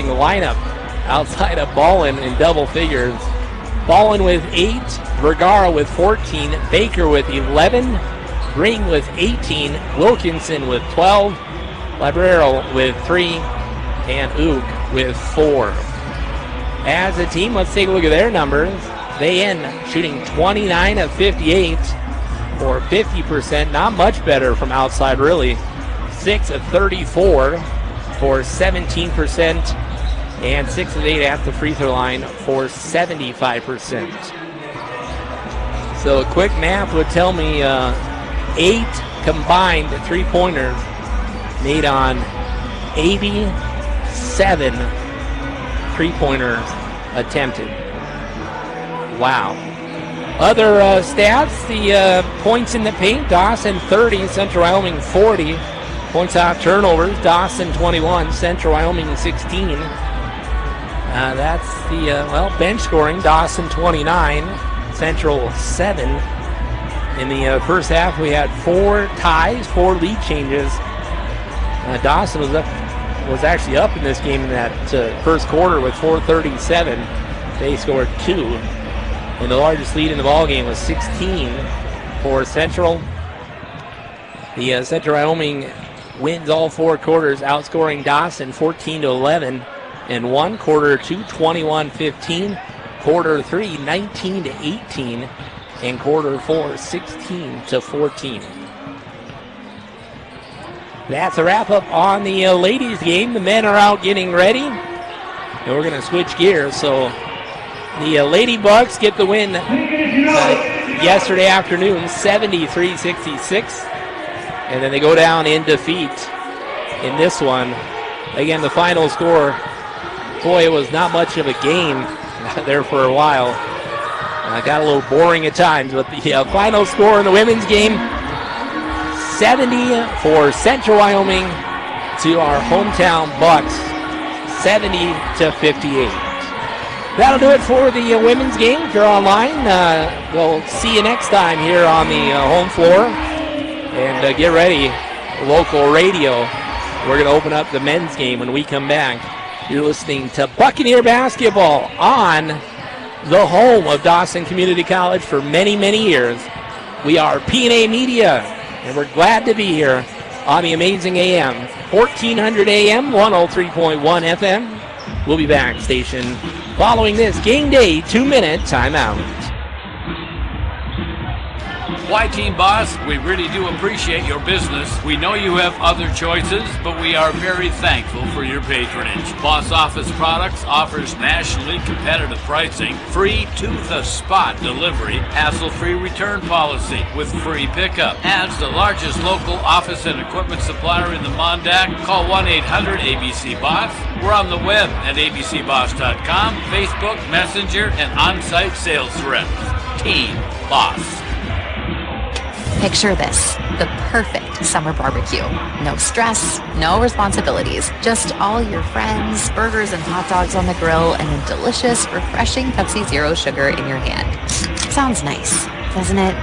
the lineup outside of Ballin in double figures. Ballin with 8, Vergara with 14, Baker with 11, Green with 18, Wilkinson with 12, Librero with 3, and Ook with 4. As a team, let's take a look at their numbers. They end shooting 29 of 58 or 50%, not much better from outside really. 6 of 34 for 17%, and 6 of 8 at the free throw line for 75%. So a quick math would tell me 8 combined three-pointers made on 87 three-pointers attempted. Wow. Other stats, the points in the paint, Dawson 30, Central Wyoming 40. Points off turnovers, Dawson 21, Central Wyoming 16. That's the, bench scoring, Dawson 29, Central 7. In the first half, we had 4 ties, 4 lead changes. Dawson was actually up in this game in that first quarter with 4:37. They scored 2. And the largest lead in the ballgame was 16 for Central. The Central Wyoming wins all 4 quarters, outscoring Dawson 14-11 in 1, quarter 2, 21-15, quarter 3, 19-18, and quarter 4, 16-14. That's a wrap-up on the ladies' game. The men are out getting ready, and we're going to switch gears. So the Lady Bucks get the win yesterday afternoon, 73-66, and then they go down in defeat in this one. Again, the final score, boy, it was not much of a game there for a while. Got a little boring at times, but the final score in the women's game, 70 for Central Wyoming to our hometown Bucks, 70-58. That'll do it for the women's game. If you're online, we'll see you next time here on the home floor. And get ready, local radio. We're going to open up the men's game when we come back. You're listening to Buccaneer basketball on the home of Dawson Community College for many, many years. We are P&A Media, and we're glad to be here on the amazing AM, 1400 AM, 103.1 FM. We'll be back, station, following this game day 2-minute timeout. Why, Team Boss, we really do appreciate your business. We know you have other choices, but we are very thankful for your patronage. Boss Office Products offers nationally competitive pricing, free to-the-spot delivery, hassle-free return policy with free pickup. As the largest local office and equipment supplier in the Mondac, call 1-800-ABC-BOSS. We're on the web at abcboss.com, Facebook, Messenger, and on-site sales reps. Team Boss. Picture this, the perfect summer barbecue. No stress, no responsibilities, just all your friends, burgers and hot dogs on the grill, and a delicious, refreshing Pepsi Zero Sugar in your hand. Sounds nice, doesn't it?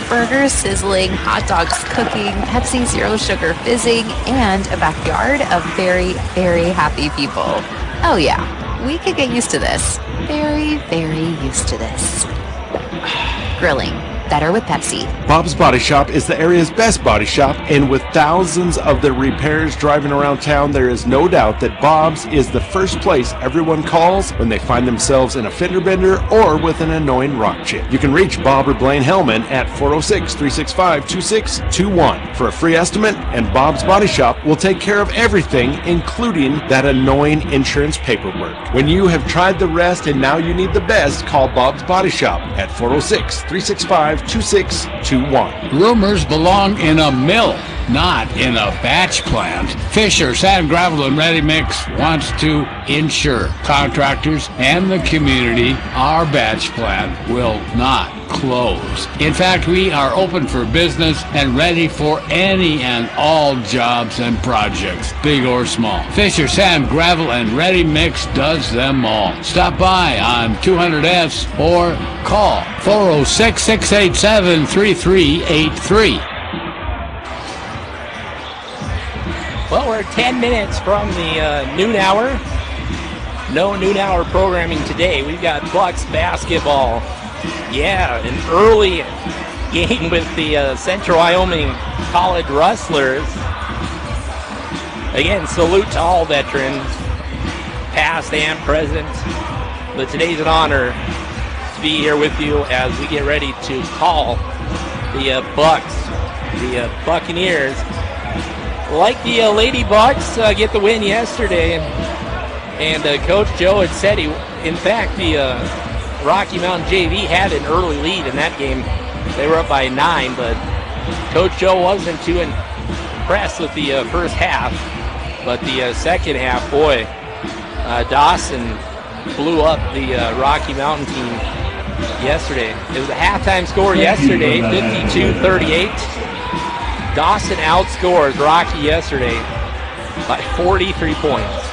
Burgers sizzling, hot dogs cooking, Pepsi Zero Sugar fizzing, and a backyard of very, very happy people. Oh yeah, we could get used to this. Very, very used to this. Grilling. Better with Pepsi. Bob's Body Shop is the area's best body shop, and with thousands of the repairs driving around town, there is no doubt that Bob's is the first place everyone calls when they find themselves in a fender bender or with an annoying rock chip. You can reach Bob or Blaine Hellman at 406-365-2621 for a free estimate, and Bob's Body Shop will take care of everything, including that annoying insurance paperwork. When you have tried the rest and now you need the best, call Bob's Body Shop at 406-365-2621. Rumors belong in a mill, not in a batch plant. Fisher Sand, Gravel, and Ready Mix wants to ensure contractors and the community our batch plant will not close. In fact, we are open for business and ready for any and all jobs and projects, big or small. Fisher Sand, Gravel, and Ready Mix does them all. Stop by on 200S or call 406-687-3383. Well, we're 10 minutes from the noon hour. No noon hour programming today. We've got Bucks basketball. Yeah, an early game with the Central Wyoming College Rustlers. Again, salute to all veterans, past and present. But today's an honor to be here with you as we get ready to call the Bucks, the Buccaneers. Like the Lady Bucks get the win yesterday, and Coach Joe had said in fact, the Rocky Mountain JV had an early lead in that game. They were up by 9, but Coach Joe wasn't too impressed with the first half. But the second half, boy, Dawson blew up the Rocky Mountain team yesterday. It was a halftime score yesterday, 52-38. Dawson outscores Rocky yesterday by 43 points,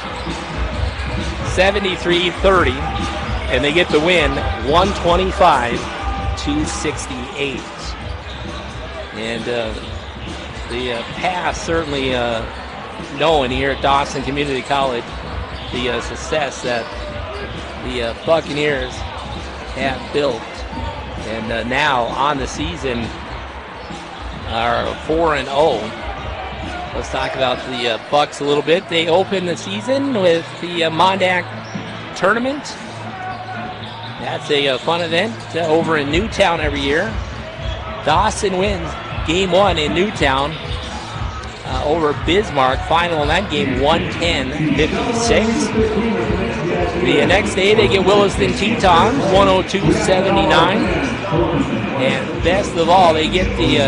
73-30, and they get the win, 125-68. And the pass certainly knowing here at Dawson Community College the success that the Buccaneers have built, and now on the season are 4-0. Let's talk about the Bucks a little bit. They opened the season with the Mondac tournament. That's a fun event over in Newtown every year. Dawson wins game 1 in Newtown over Bismarck. Final in that game, 110-56. The next day they get Williston Tetons, 102-79. And best of all, they get the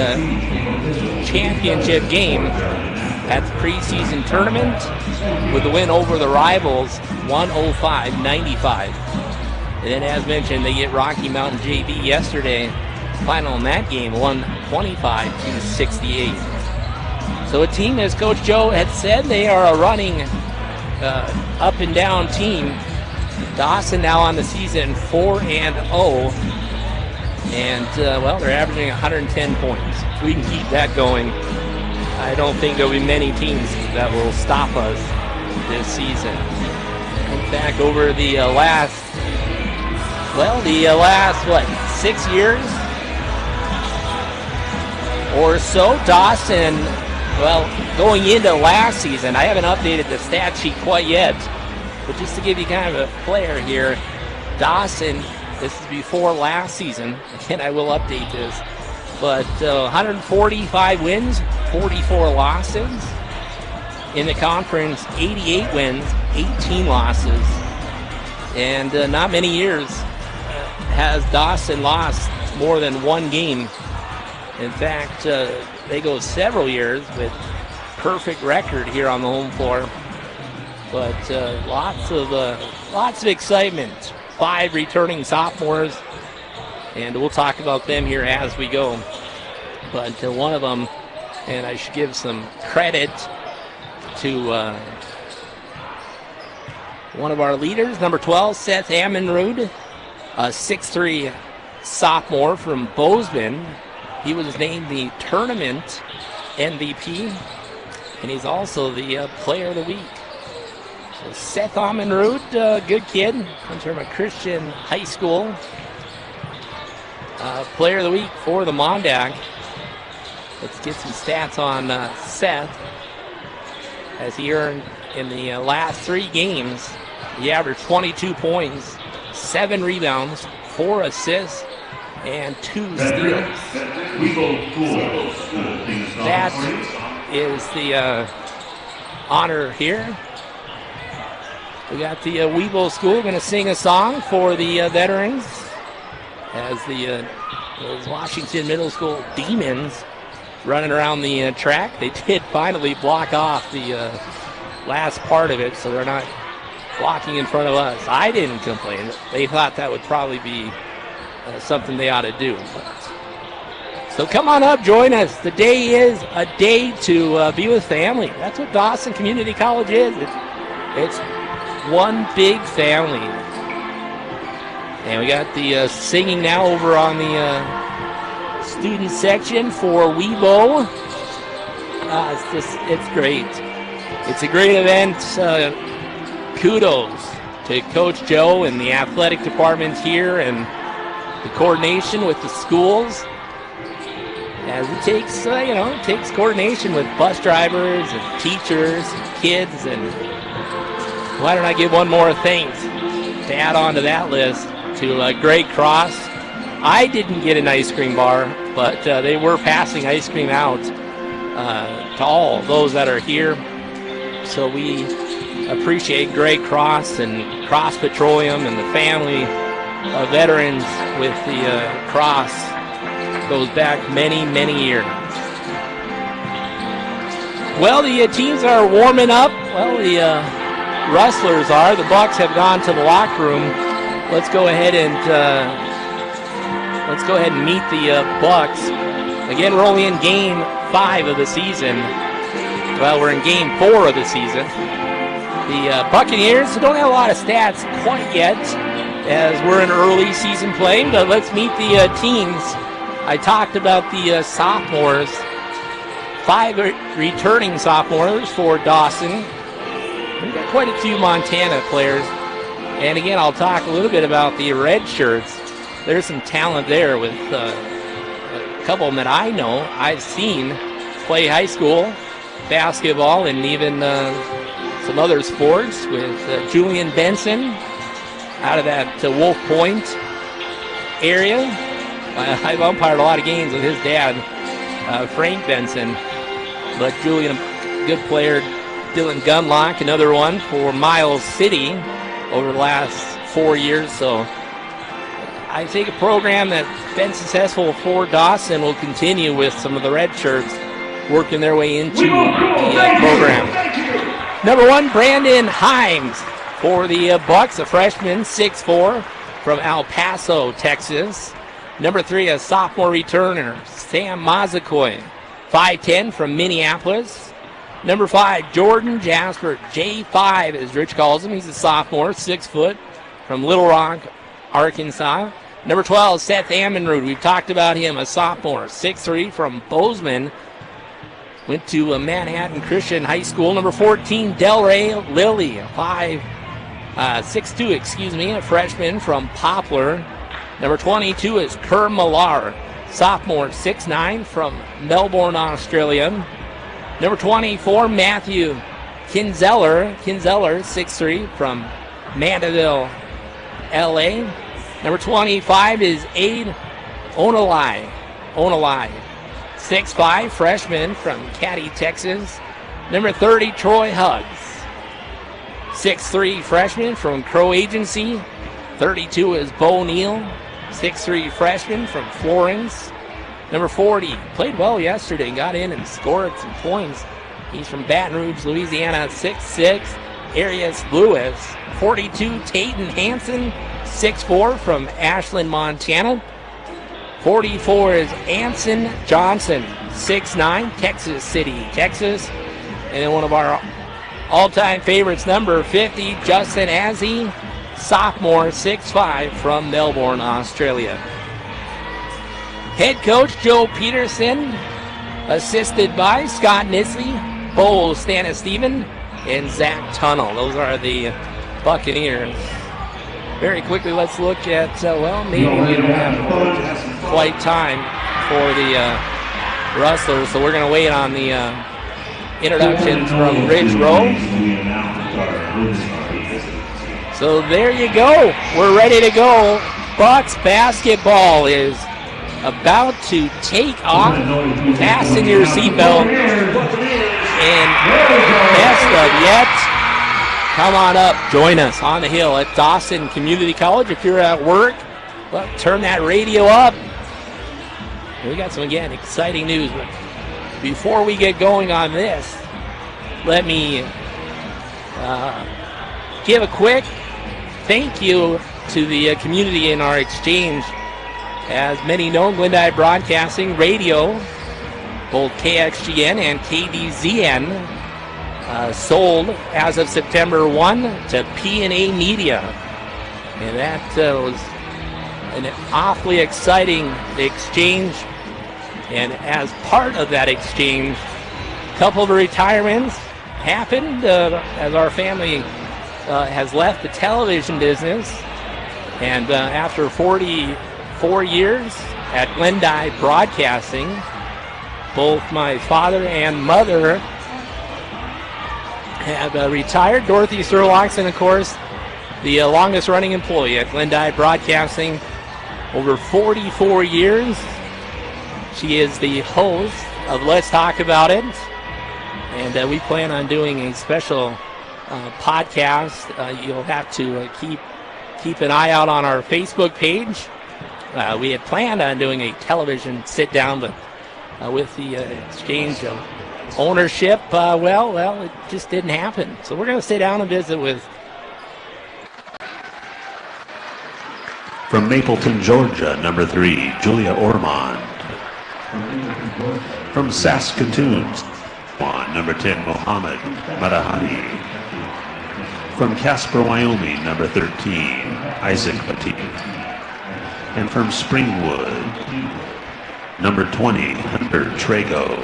championship game at the preseason tournament with the win over the rivals, 105-95. And then, as mentioned, they get Rocky Mountain JV yesterday. Final in that game, 125-68. So a team, as Coach Joe had said, they are a running up and down team. Dawson now on the season 4-0. And, well, they're averaging 110 points. If we can keep that going, I don't think there'll be many teams that will stop us this season. In fact, over the last 6 years or so, Dawson, well, going into last season, I haven't updated the stat sheet quite yet, but just to give you kind of a flair here, Dawson, this is before last season, and I will update this, but 145 wins, 44 losses. In the conference, 88 wins, 18 losses. And not many years has Dawson lost more than one game. In fact, they go several years with perfect record here on the home floor. But lots of excitement. 5 returning sophomores, and we'll talk about them here as we go. But one of them, and I should give some credit to one of our leaders, number 12, Seth Ammonrud, a 6'3" sophomore from Bozeman. He was named the tournament MVP, and he's also the player of the week. So Seth Ammonrud, good kid, comes from a Christian high school. Player of the week for the Mondac. Let's get some stats on Seth. As he earned in the last 3 games, he averaged 22 points, 7 rebounds, 4 assists, and 2 steals. That is the honor here. We got the Weebo School going to sing a song for the veterans as the Washington Middle School Demons running around the track. They did finally block off the last part of it, so they're not blocking in front of us. I didn't complain. They thought that would probably be something they ought to do. So come on up, join us. The day is a day to be with family. That's what Dawson Community College is. It's one big family. And we got the singing now over on the student section for Weebo. It's great. It's a great event. Kudos to Coach Joe and the athletic department here and the coordination with the schools. As it takes, it takes coordination with bus drivers and teachers and kids. And why don't I give one more thanks to add on to that list to Greg Cross. I didn't get an ice cream bar, but they were passing ice cream out to all those that are here. So we appreciate Greg Cross and Cross Petroleum and the family of veterans with the Cross. Goes back many, many years. Well, the teams are warming up. Well, the Rustlers are. The Bucks have gone to the locker room. Let's go ahead and meet the Bucks. Again, we're only in Game 5 of the season. Well, we're in Game 4 of the season. The Buccaneers don't have a lot of stats quite yet, as we're in early season play. But let's meet the teams. I talked about the sophomores. 5 returning sophomores for Dawson. We've got quite a few Montana players. And again, I'll talk a little bit about the red shirts. There's some talent there with a couple of them that I know. I've seen play high school basketball and even some other sports with Julian Benson out of that Wolf Point area. I've umpired a lot of games with his dad, Frank Benson. But Julian, good player. Dylan Gunlock, another one for Miles City over the last 4 years. So I think a program that's been successful for Dawson will continue with some of the red shirts working their way into the program. Number 1, Brandon Himes for the Bucks, a freshman, 6'4", from El Paso, Texas. Number 3, a sophomore returner, Sam Mazakoy, 5'10", from Minneapolis. Number 5, Jordan Jasper, J5 as Rich calls him. He's a sophomore, 6 foot, from Little Rock, Arkansas. Number 12, Seth Ammonrood. We've talked about him, a sophomore, 6'3", from Bozeman. Went to Manhattan Christian High School. Number 14, Delray Lilly, 6'2", a freshman from Poplar. Number 22 is Kerr Millar, sophomore, 6'9", from Melbourne, Australia. Number 24, Matthew Kinzeller, 6'3", from Mandeville, LA. Number 25 is Aid Onalai, 6'5", freshman from Caddy, Texas. Number 30, Troy Huggs, 6'3", freshman from Crow Agency. 32 is Bo Neal, 6'3", freshman from Florence. Number 40, played well yesterday, got in and scored some points. He's from Baton Rouge, Louisiana, 6'6", Arias Lewis. 42, Tayton Hansen, 6'4", from Ashland, Montana. 44 is Anson Johnson, 6'9", Texas City, Texas. And then one of our all-time favorites, number 50, Justin Azzi, sophomore, 6'5", from Melbourne, Australia. Head coach Joe Peterson, assisted by Scott Nisley, Bo Stannis-Steven, and Zach Tunnel. Those are the Buccaneers. Very quickly, let's look at, maybe we don't have quite time for the Rustlers, so we're going to wait on the introductions from Ridge Rowe. So there you go. We're ready to go. Bucks basketball is about to take off. Fasten your seatbelt. And best of yet, come on up. Join us on the hill at Dawson Community College. If you're at work, well, turn that radio up. We got some, again, exciting news. But before we get going on this, let me give a quick thank you to the community in our exchange. As many know, Glendive Broadcasting Radio, both KXGN and KDZN, sold as of September 1 to P&A Media. And that was an awfully exciting exchange. And as part of that exchange, a couple of retirements happened as our family has left the television business, and after 44 years at Glendive Broadcasting, both my father and mother have retired. Dorothy Surloxon, of course, the longest running employee at Glendive Broadcasting, over 44 years. She is the host of Let's Talk About It, and we plan on doing a special podcast. You'll have to keep an eye out on our Facebook page. We had planned on doing a television sit-down, but with the exchange of ownership, well, it just didn't happen. So we're going to sit down and visit with... From Mapleton, Georgia, number 3, Julia Ormond. From Saskatoon, number 10, Mohammed Madahadi. From Casper, Wyoming, number 13, Isaac Batik. And from Springwood, number 20, Hunter Trago.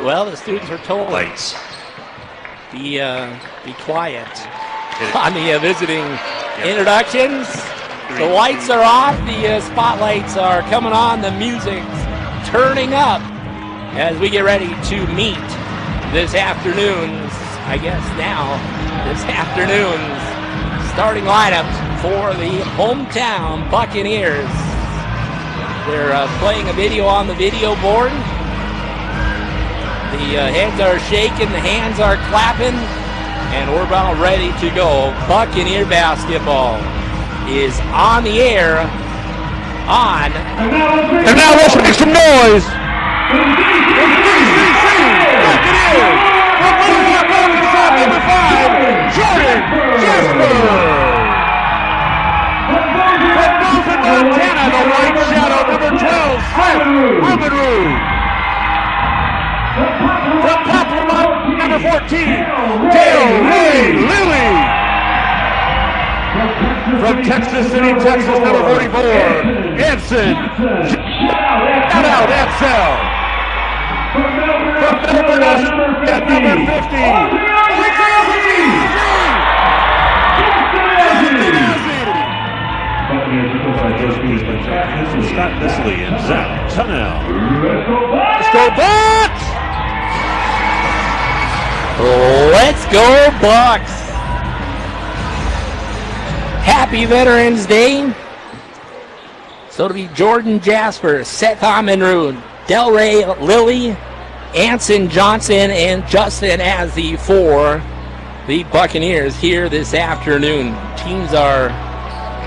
Well, the students are told, Lights. Be quiet on the visiting introductions. The lights are off, the spotlights are coming on, the music's turning up as we get ready to meet this afternoon's, this afternoon's starting lineups for the hometown Buccaneers. They're playing a video on the video board. The heads are shaking, the hands are clapping, and we're about ready to go. Buccaneer basketball is on the air on... And now let's make some noise! Buccaneers! Number 5, Jordan Jasper! From Dawson, Montana, the white shadow, number 12, Seth Rubenrud. From Poplar, number 14, Dale Ray Lilly. From Texas City, Texas, number 44, Anson. Shout out, Ansel. From Melbourne, at number 50, Scott Bisley and Zach Tunnell. Let's go Bucks! Let's go Bucks! Happy Veterans Day. So it'll be Jordan Jasper, Seth Amenrud, Delray Lilly, Anson Johnson, and Justin as the 4, the Buccaneers here this afternoon. Teams are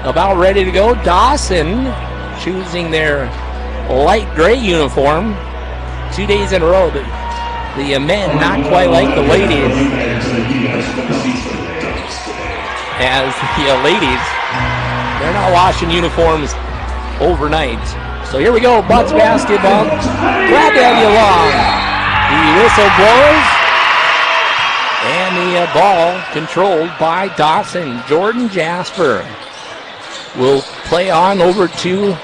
about ready to go. Dawson choosing their light gray uniform 2 days in a row. The men not quite like the ladies, as the ladies, they're not washing uniforms overnight. So here we go, Bucks basketball. Glad to have you along. The whistle blows, and the ball controlled by Dawson. Jordan Jasper will play on over to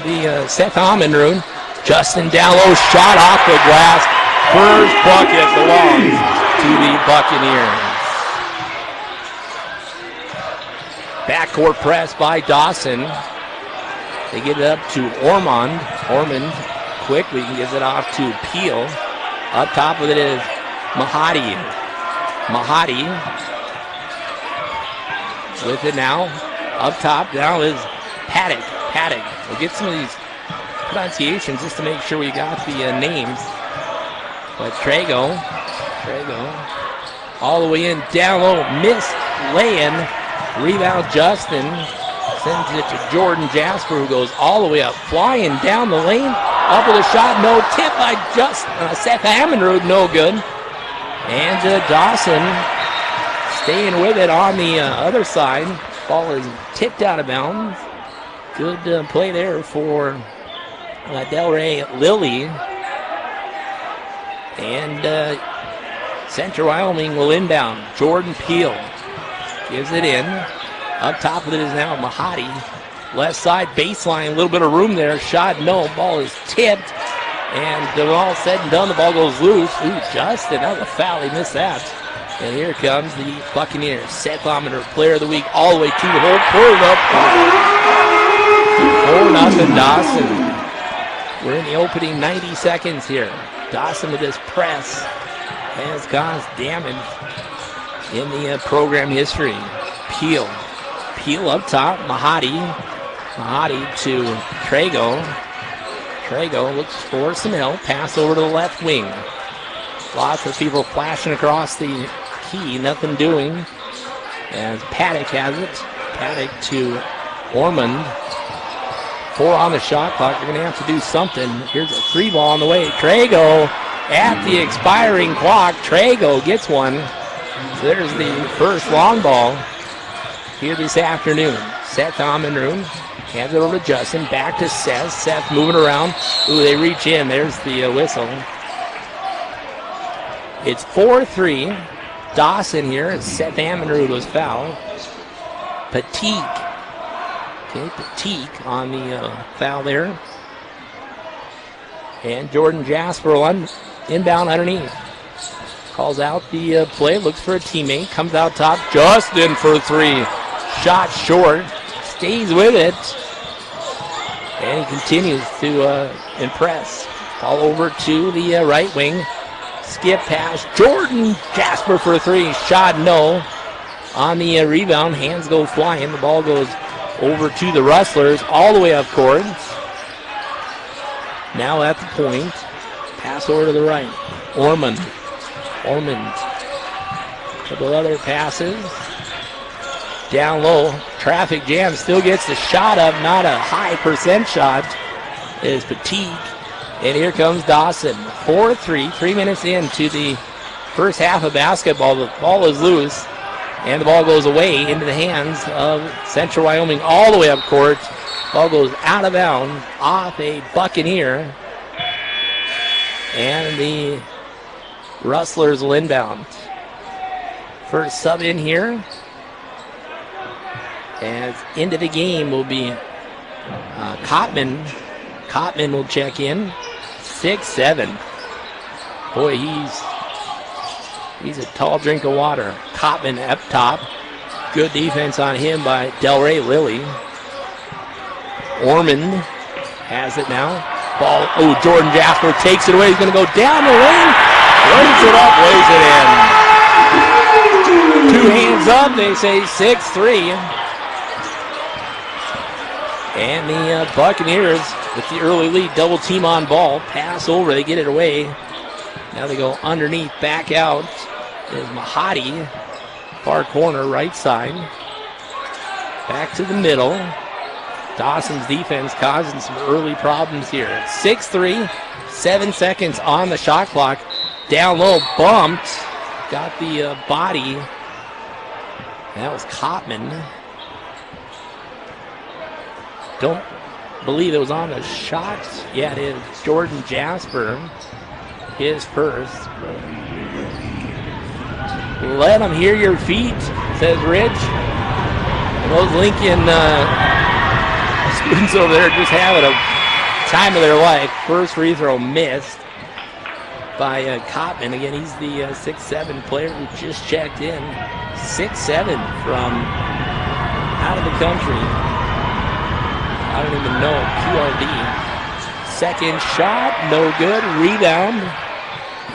the Seth Amenrud. Justin down low, shot off the glass. First bucket belongs to the Buccaneers. Backcourt press by Dawson. They get it up to Ormond. Ormond quickly gives it off to Peel. Up top of it is Mahadi. Mahadi with it now. Up top now is Paddock. Paddock. We'll get some of these pronunciations just to make sure we got the names. But Trago all the way in, down low, missed lay-in. Rebound Justin sends it to Jordan Jasper, who goes all the way up, flying down the lane. Up with a shot, no tip by Seth Amenrud, no good. And Dawson staying with it on the other side. Ball is tipped out of bounds. Good play there for Delray Lilly. And Central Wyoming will inbound. Jordan Peel gives it in. Up top of it is now Mahadi. Left side baseline, a little bit of room there. Shot, no. Ball is tipped. And when all said and done, the ball goes loose. Ooh, Justin, that was a foul. He missed that. And here comes the Buccaneers. Seth Ominer, player of the week, all the way to the hole. Pulled up. 4-0 Dawson. We're in the opening 90 seconds here. Dawson with his press has caused damage in the program history. Peel up top. Mahadi to Trago. Trago looks for some help. Pass over to the left wing. Lots of people flashing across the key. Nothing doing. As Paddock has it. Paddock to Ormond. 4 on the shot clock. You're going to have to do something. Here's a 3 ball on the way. Trago at the expiring clock. Trago gets one. So there's the first long ball here this afternoon. Seth Omenroon hands it over to Justin. Back to Seth. Seth moving around. Ooh, they reach in. There's the whistle. It's 4-3. Dawson here as Seth Omenroon was fouled. Patique. Okay, Patique on the foul there. And Jordan Jasper inbound underneath. Calls out the play, looks for a teammate, comes out top. Justin for 3. Shot short, stays with it. And he continues to impress. Ball over to the right wing. Skip pass. Jordan Jasper for 3. Shot no. On the rebound, hands go flying. The ball goes over to the Rustlers, all the way up court. Now at the point. Pass over to the right. Ormond. A couple other passes. Down low. Traffic jam. Still gets the shot up. Not a high percent shot. Is Patique. And here comes Dawson. 4-3. 3 minutes into the first half of basketball. The ball is loose. And the ball goes away into the hands of Central Wyoming all the way up court. Ball goes out of bounds off a Buccaneer. And the Rustlers will inbound. First sub in here. As into the game will be Cotman. Cotman will check in. 6'7". Boy, he's a tall drink of water. Cotman up top. Good defense on him by Delray Lilly. Ormond has it now. Ball. Oh, Jordan Jasper takes it away. He's going to go down the lane. Runs it up, lays it in. 2 hands up. They say 6-3. And the Buccaneers with the early lead. Double team on ball. Pass over. They get it away. Now they go underneath. Back out. There's Mahadi. Far corner, right side. Back to the middle. Dawson's defense causing some early problems here. 6-3. 7 seconds on the shot clock. Down low. Bumped. Got the body. That was Cotman. Don't believe it was on the shot. Yeah, it is. Jordan Jasper. His first. Let them hear your feet, says Rich. And those Lincoln students over there just having a time of their life. First free throw missed by Cotman. Again, he's the 6'7" player who just checked in. 6'7" from out of the country. I don't even know. QRD. Second shot, no good. Rebound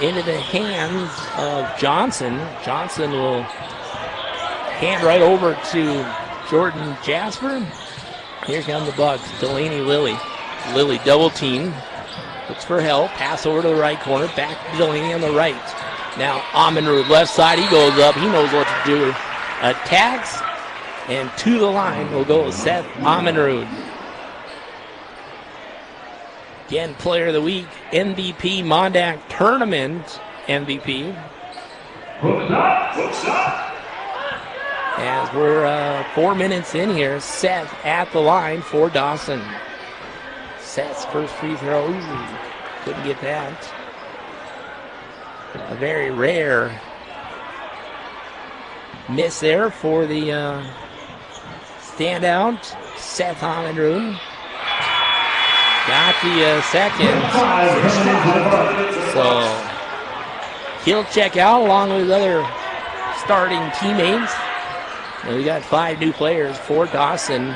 into the hands of Johnson. Johnson will hand right over to Jordan Jasper. Here come the Bucks. Delaney Lilly. Lilly double team. Looks for help. Pass over to the right corner. Back to Delaney on the right. Now Omenrood left side. He goes up. He knows what to do. Attacks. And to the line will go Seth Omenrood. Again, player of the week, MVP, Mondac Tournament MVP. As we're 4 minutes in here, Seth at the line for Dawson. Seth's first free throw, couldn't get that. A very rare miss there for the standout, Seth Omenrood. Got the second. So he'll check out along with his other starting teammates. And we got 5 new players for Dawson.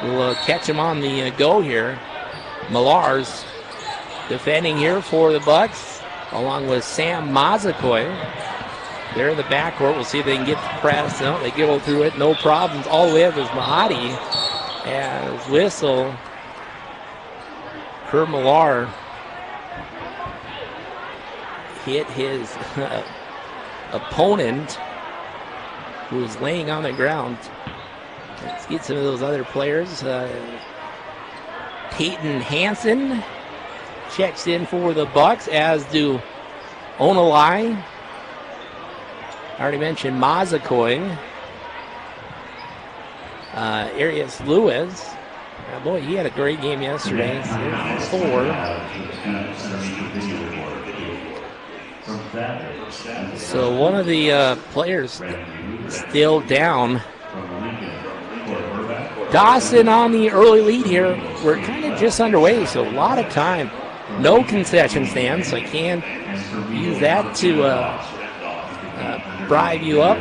We'll catch them on the go here. Millar's defending here for the Bucks, along with Sam Mazakoy. They're in the backcourt. We'll see if they can get the press. No, they go through it, no problems. All the way up is Mahadi as whistle. Kerr Millar hit his opponent, who was laying on the ground. Let's get some of those other players. Peyton Hansen checks in for the Bucks, as do Onalai. I already mentioned Mazakoy. Arias Lewis. Boy, he had a great game yesterday. 4. So one of the players still down. Dawson on the early lead here. We're kind of just underway, so a lot of time. No concession stands, so I can't use that to bribe you up.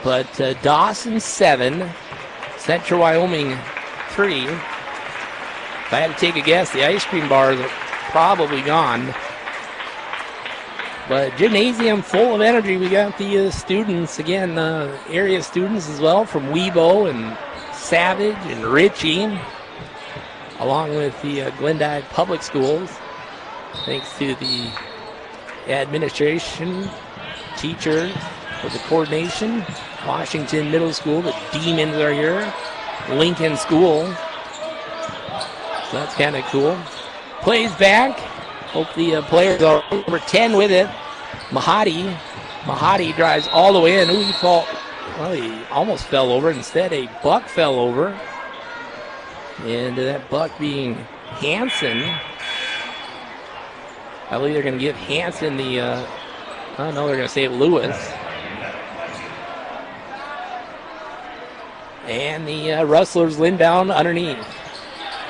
But Dawson 7, Central Wyoming 3. If I had to take a guess, the ice cream bars are probably gone. But gymnasium full of energy. We got the students, again, area students as well from Webo and Savage and Ritchie, along with the Glendive Public Schools. Thanks to the administration, teachers, for the coordination. Washington Middle School, the Demons are here. Lincoln School. So that's kind of cool. Plays back. Hope the players are number 10 with it. Mahadi drives all the way in. Ooh, he almost fell over. Instead, a Buck fell over. And that Buck being Hansen. I believe they're going to give Hansen the, they're going to save Lewis. And the Rustlers inbound underneath.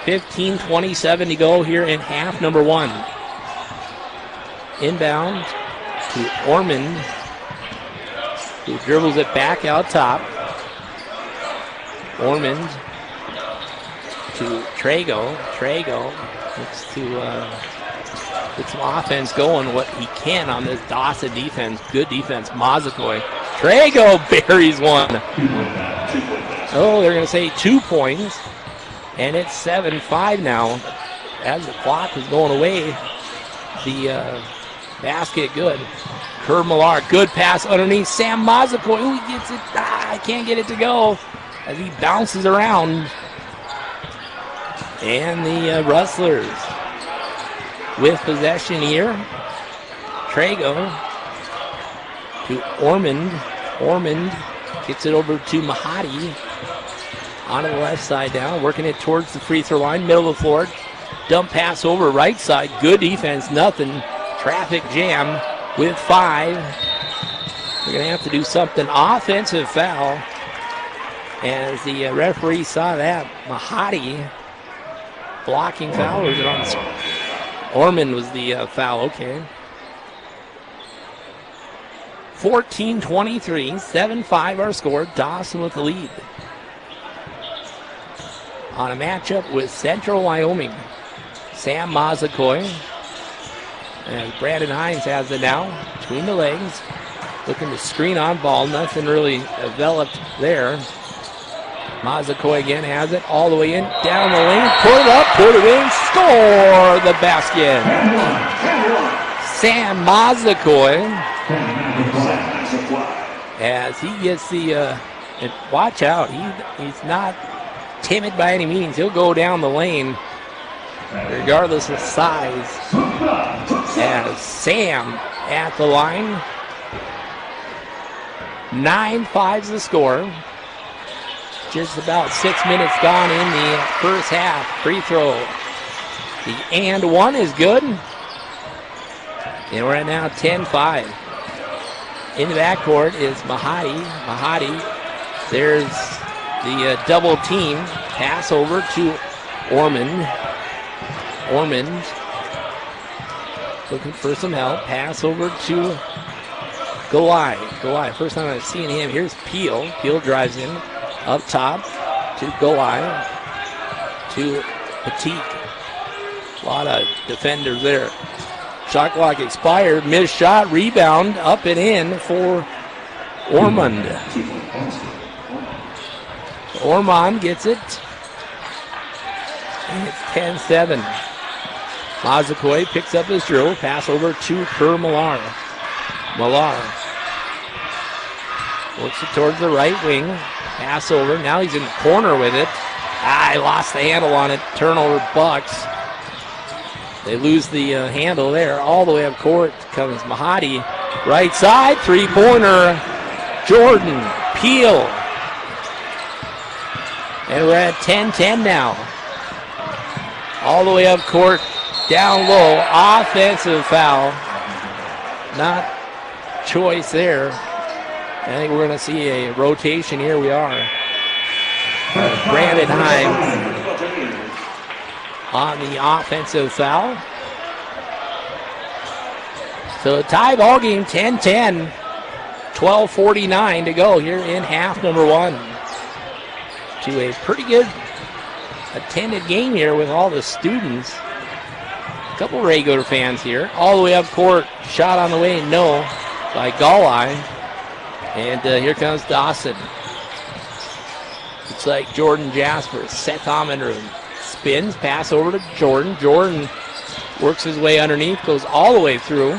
15:27 to go here in half number 1. Inbound to Ormond, who dribbles it back out top. Ormond to Trago. Trago looks to get some offense going, what he can on this Dawson defense. Good defense, Mazakoy. Trago buries one. Oh, they're going to say 2 points. And it's 7-5 now. As the clock is going away, the basket good. Kerr Millar, good pass underneath. Sam Mazakoy, ooh, he gets it. I can't get it to go as he bounces around. And the Rustlers with possession here. Trago to Ormond. Ormond gets it over to Mahadi. Onto the left side now, working it towards the free throw line, middle of the floor. Dump pass over right side. Good defense, nothing. Traffic jam with 5. We're going to have to do something. Offensive foul. As the referee saw that, Mahadi blocking foul. Or is it on the Ormond was the foul, okay. 14-23, 7-5 our score. Dawson with the lead. On a matchup with Central Wyoming. Sam Mazakoy. And Brandon Hines has it now between the legs. Looking to screen on ball. Nothing really developed there. Mazakoy again has it all the way in. Down the lane. Put it up. Put it in. Score the basket. Sam Mazakoy. As he gets the... watch out. He's not timid by any means. He'll go down the lane regardless of size. As Sam at the line. 9-5's the score. Just about 6 minutes gone in the first half. Free throw. The and one is good. And we're at now 10-5. In the backcourt is Mahadi. Mahadi. There's the double team. Pass over to Ormond. Ormond looking for some help. Pass over to Golai. First time I've seen him. Here's Peel. Peel drives in up top to Golai to Petit. A lot of defenders there. Shot clock expired. Missed shot. Rebound. Up and in for Ormond. Ormond gets it. And it's 10-7. Mazakoi picks up his drill. Pass over to Per Millar. Works it towards the right wing. Pass over. Now he's in the corner with it. He lost the handle on it. Turnover Bucks. They lose the handle there. All the way up court comes Mahadi. Right side. Three-pointer. Jordan. Peel. And we're at 10-10 now. All the way up court. Down low. Offensive foul. Not choice there. I think we're going to see a rotation here. We are. Brandon Heim on the offensive foul. So tie ball game 10-10. 12:49 to go here in half number one. To a pretty good attended game here with all the students. A couple regular fans here. All the way up court. Shot on the way. No. By Golai. And here comes Dawson. Looks like Jordan Jasper. Seth Amenrud spins. Pass over to Jordan. Jordan works his way underneath. Goes all the way through.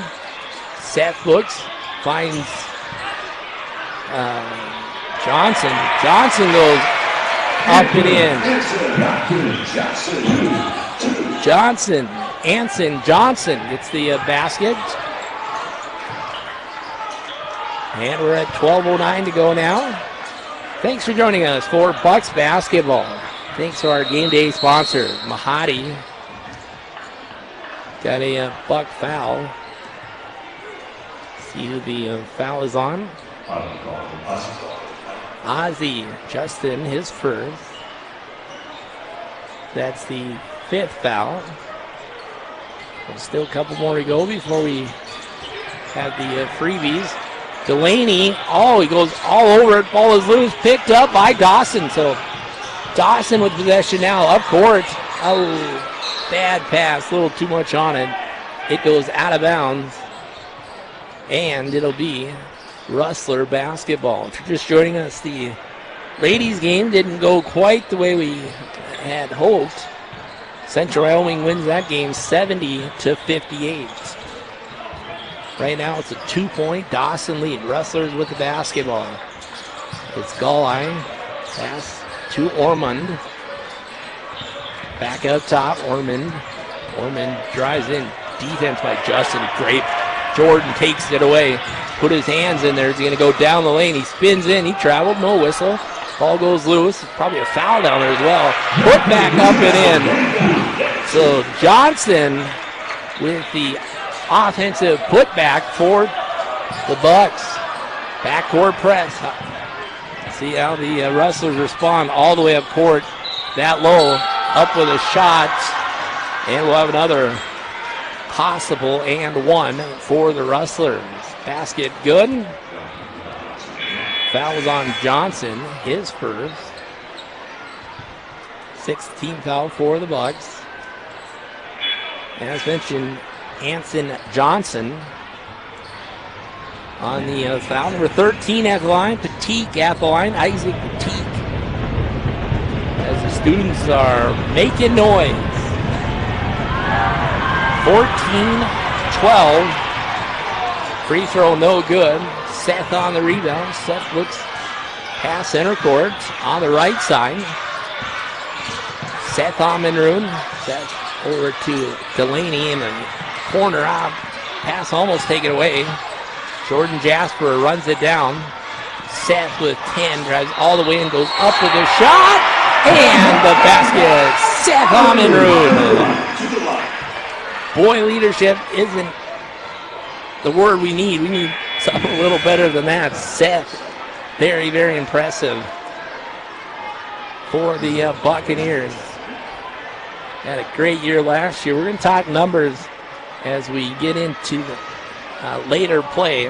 Seth looks. Finds Johnson. Johnson goes up and in. Johnson. Johnson gets the basket. And we're at 12:09 to go now. Thanks for joining us for Bucks basketball. Thanks to our game day sponsor, Mahadi. Got a Buck foul. See who the foul is on. Ozzie Justin, his first. That's the fifth foul. There's still a couple more to go before we have the freebies. Delaney, he goes all over it. Ball is loose, picked up by Dawson. So Dawson with possession now, up court. Bad pass, a little too much on it. It goes out of bounds. And it'll be Rustler basketball. If you're just joining us, the ladies game didn't go quite the way we had hoped. Central Wyoming wins that game 70-58. Right now it's a 2-point Dawson lead. Rustlers with the basketball. It's Golai. Pass to Ormond. Back up top, Ormond. Ormond drives in. Defense by Justin. Great. Jordan takes it away. Put his hands in there. He's going to go down the lane. He spins in. He traveled. No whistle. Ball goes loose. Probably a foul down there as well. Put back up and in. So Johnson with the offensive putback for the Bucks. Backcourt press. See how the Rustlers respond all the way up court. That low. Up with a shot. And we'll have another possible and one for the Rustlers. Basket good. Foul was on Johnson. His first. 16th foul for the Bucks. As mentioned, Anson Johnson on the foul. Number 13 at the line. Petit at the line. Isaac Petit. As the students are making noise. 14-12. Free throw no good. Seth on the rebound. Seth looks past center court on the right side. Seth Amenrud. Seth over to Delaney in the corner out. Pass almost taken away. Jordan Jasper runs it down. Seth with 10 drives all the way and goes up with a shot. And the basket. Seth Amenrud. Boy, leadership isn't the word we need. We need something a little better than that. Seth, very, very impressive for the Buccaneers. Had a great year last year. We're going to talk numbers as we get into the later play.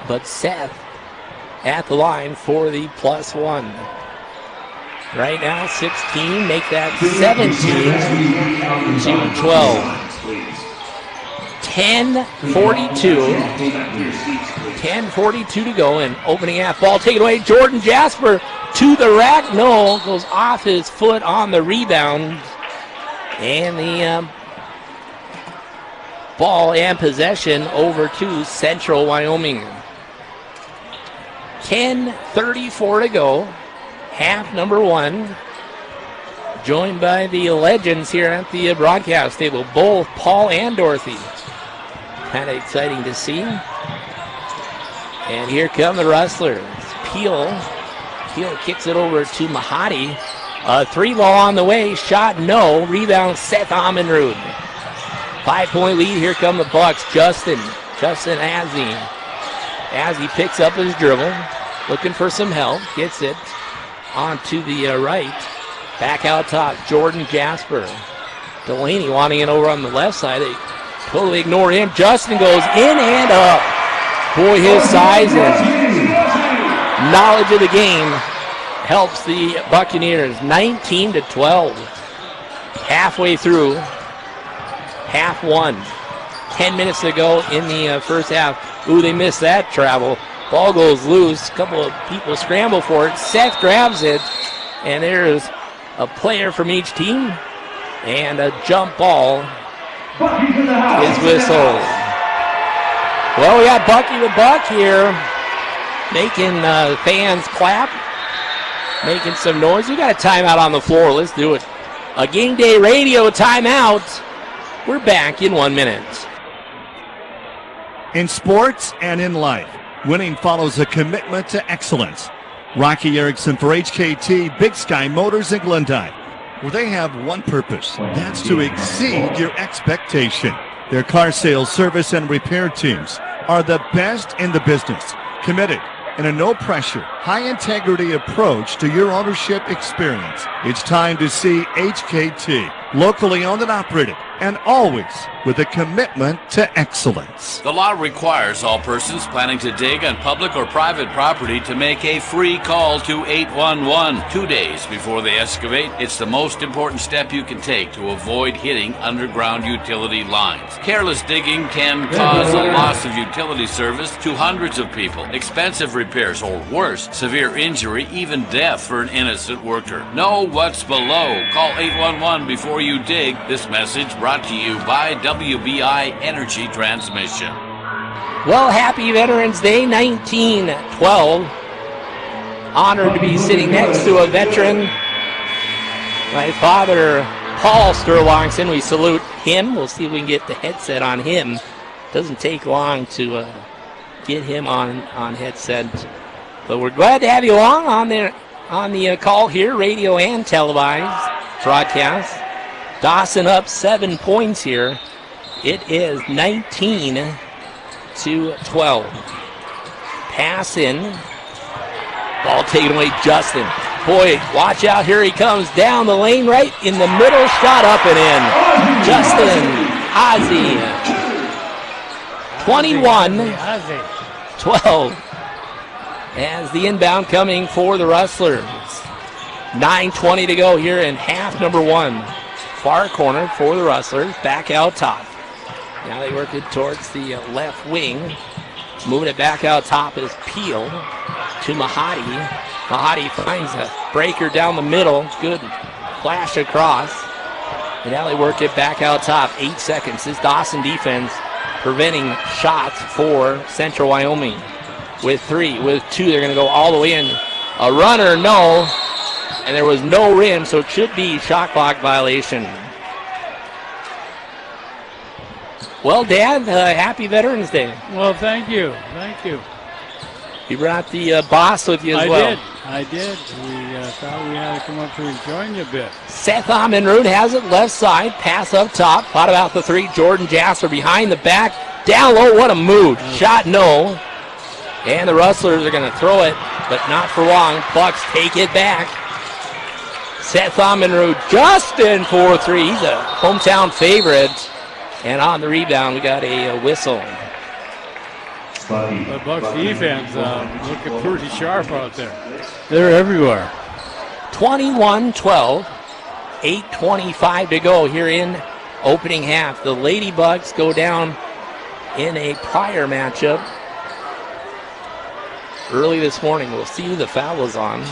but Seth at the line for the +1. Right now, 16, make that 17 to 12. 10:42 to go, and opening half ball taken away. Jordan Jasper to the rack. No, goes off his foot on the rebound. And the ball and possession over to Central Wyoming. 10:34 to go. Half number 1. Joined by the legends here at the broadcast table, both Paul and Dorothy. Kind of exciting to see. And here come the Rustlers. Peel kicks it over to Mahadi. A 3-ball on the way. Shot no. Rebound Seth Amenrud. 5-point lead. Here come the Bucks. Justin Azzi. Azzi picks up his dribble. Looking for some help. Gets it onto the right. Back out top. Jordan Jasper. Delaney wanting it over on the left side. They totally ignore him. Justin goes in and up. Boy, his size and knowledge of the game helps the Buccaneers. 19-12. Halfway through half 1. 10 minutes to go in the first half. Ooh, they missed that travel. Ball goes loose. A couple of people scramble for it. Seth grabs it. And there's a player from each team. And a jump ball is whistled. Well, we got Bucky the Buck here making fans clap, making some noise. We got a timeout on the floor. Let's do it. A Game Day Radio timeout. We're back in 1 minute. In sports and in life, winning follows a commitment to excellence. Rocky Erickson for HKT Big Sky Motors in Glendive, where they have one purpose. That's to exceed your expectation. Their car sales, service, and repair teams are the best in the business, committed in a no-pressure, high-integrity approach to your ownership experience. It's time to see HKT, locally owned and operated, and always with a commitment to excellence. The law requires all persons planning to dig on public or private property to make a free call to 811 2 days before they excavate. It's the most important step you can take to avoid hitting underground utility lines. Careless digging can cause a loss of utility service to hundreds of people, expensive repairs, or worse, severe injury, even death for an innocent worker. Know what's below. Call 811 before you dig. This message brought to you by WBI Energy Transmission. Well, happy Veterans Day, 1912. Honored to be sitting next to a veteran. My father, Paul Sturlongson, we salute him. We'll see if we can get the headset on him. Doesn't take long to get him on headset. But we're glad to have you along on the call here, radio and televised broadcast. Dawson up 7 points here. It is 19-12. Pass in. Ball taken away, Justin. Boy, watch out, here he comes down the lane, right in the middle, shot up and in. Justin Ozzie. 21-12. As the inbound coming for the Rustlers. 9:20 to go here in half number 1. Far corner for the Rustlers, back out top. Now they work it towards the left wing. Moving it back out top is Peel to Mahadi. Mahadi finds a breaker down the middle. Good flash across. And now they work it back out top. 8 seconds. This Dawson defense preventing shots for Central Wyoming. With 3, with 2, they're going to go all the way in. A runner, no. And there was no rim, so it should be shot clock violation. Well, Dad, happy Veterans Day. Well, thank you. Thank you. You brought the boss with you as well. I did. We thought we had to come up here and join you a bit. Seth Amenrud has it left side. Pass up top. Thought about the 3. Jordan Jasper behind the back. Down low. What a move. Shot no. And the Rustlers are going to throw it, but not for long. Bucks take it back. Seth Amenrud, Justin for 3. He's a hometown favorite. And on the rebound, we got a whistle. The Bucks defense looking pretty sharp out there. They're everywhere. 21-12, 8:25 to go here in opening half. The Lady Bucks go down in a prior matchup early this morning. We'll see who the foul was on.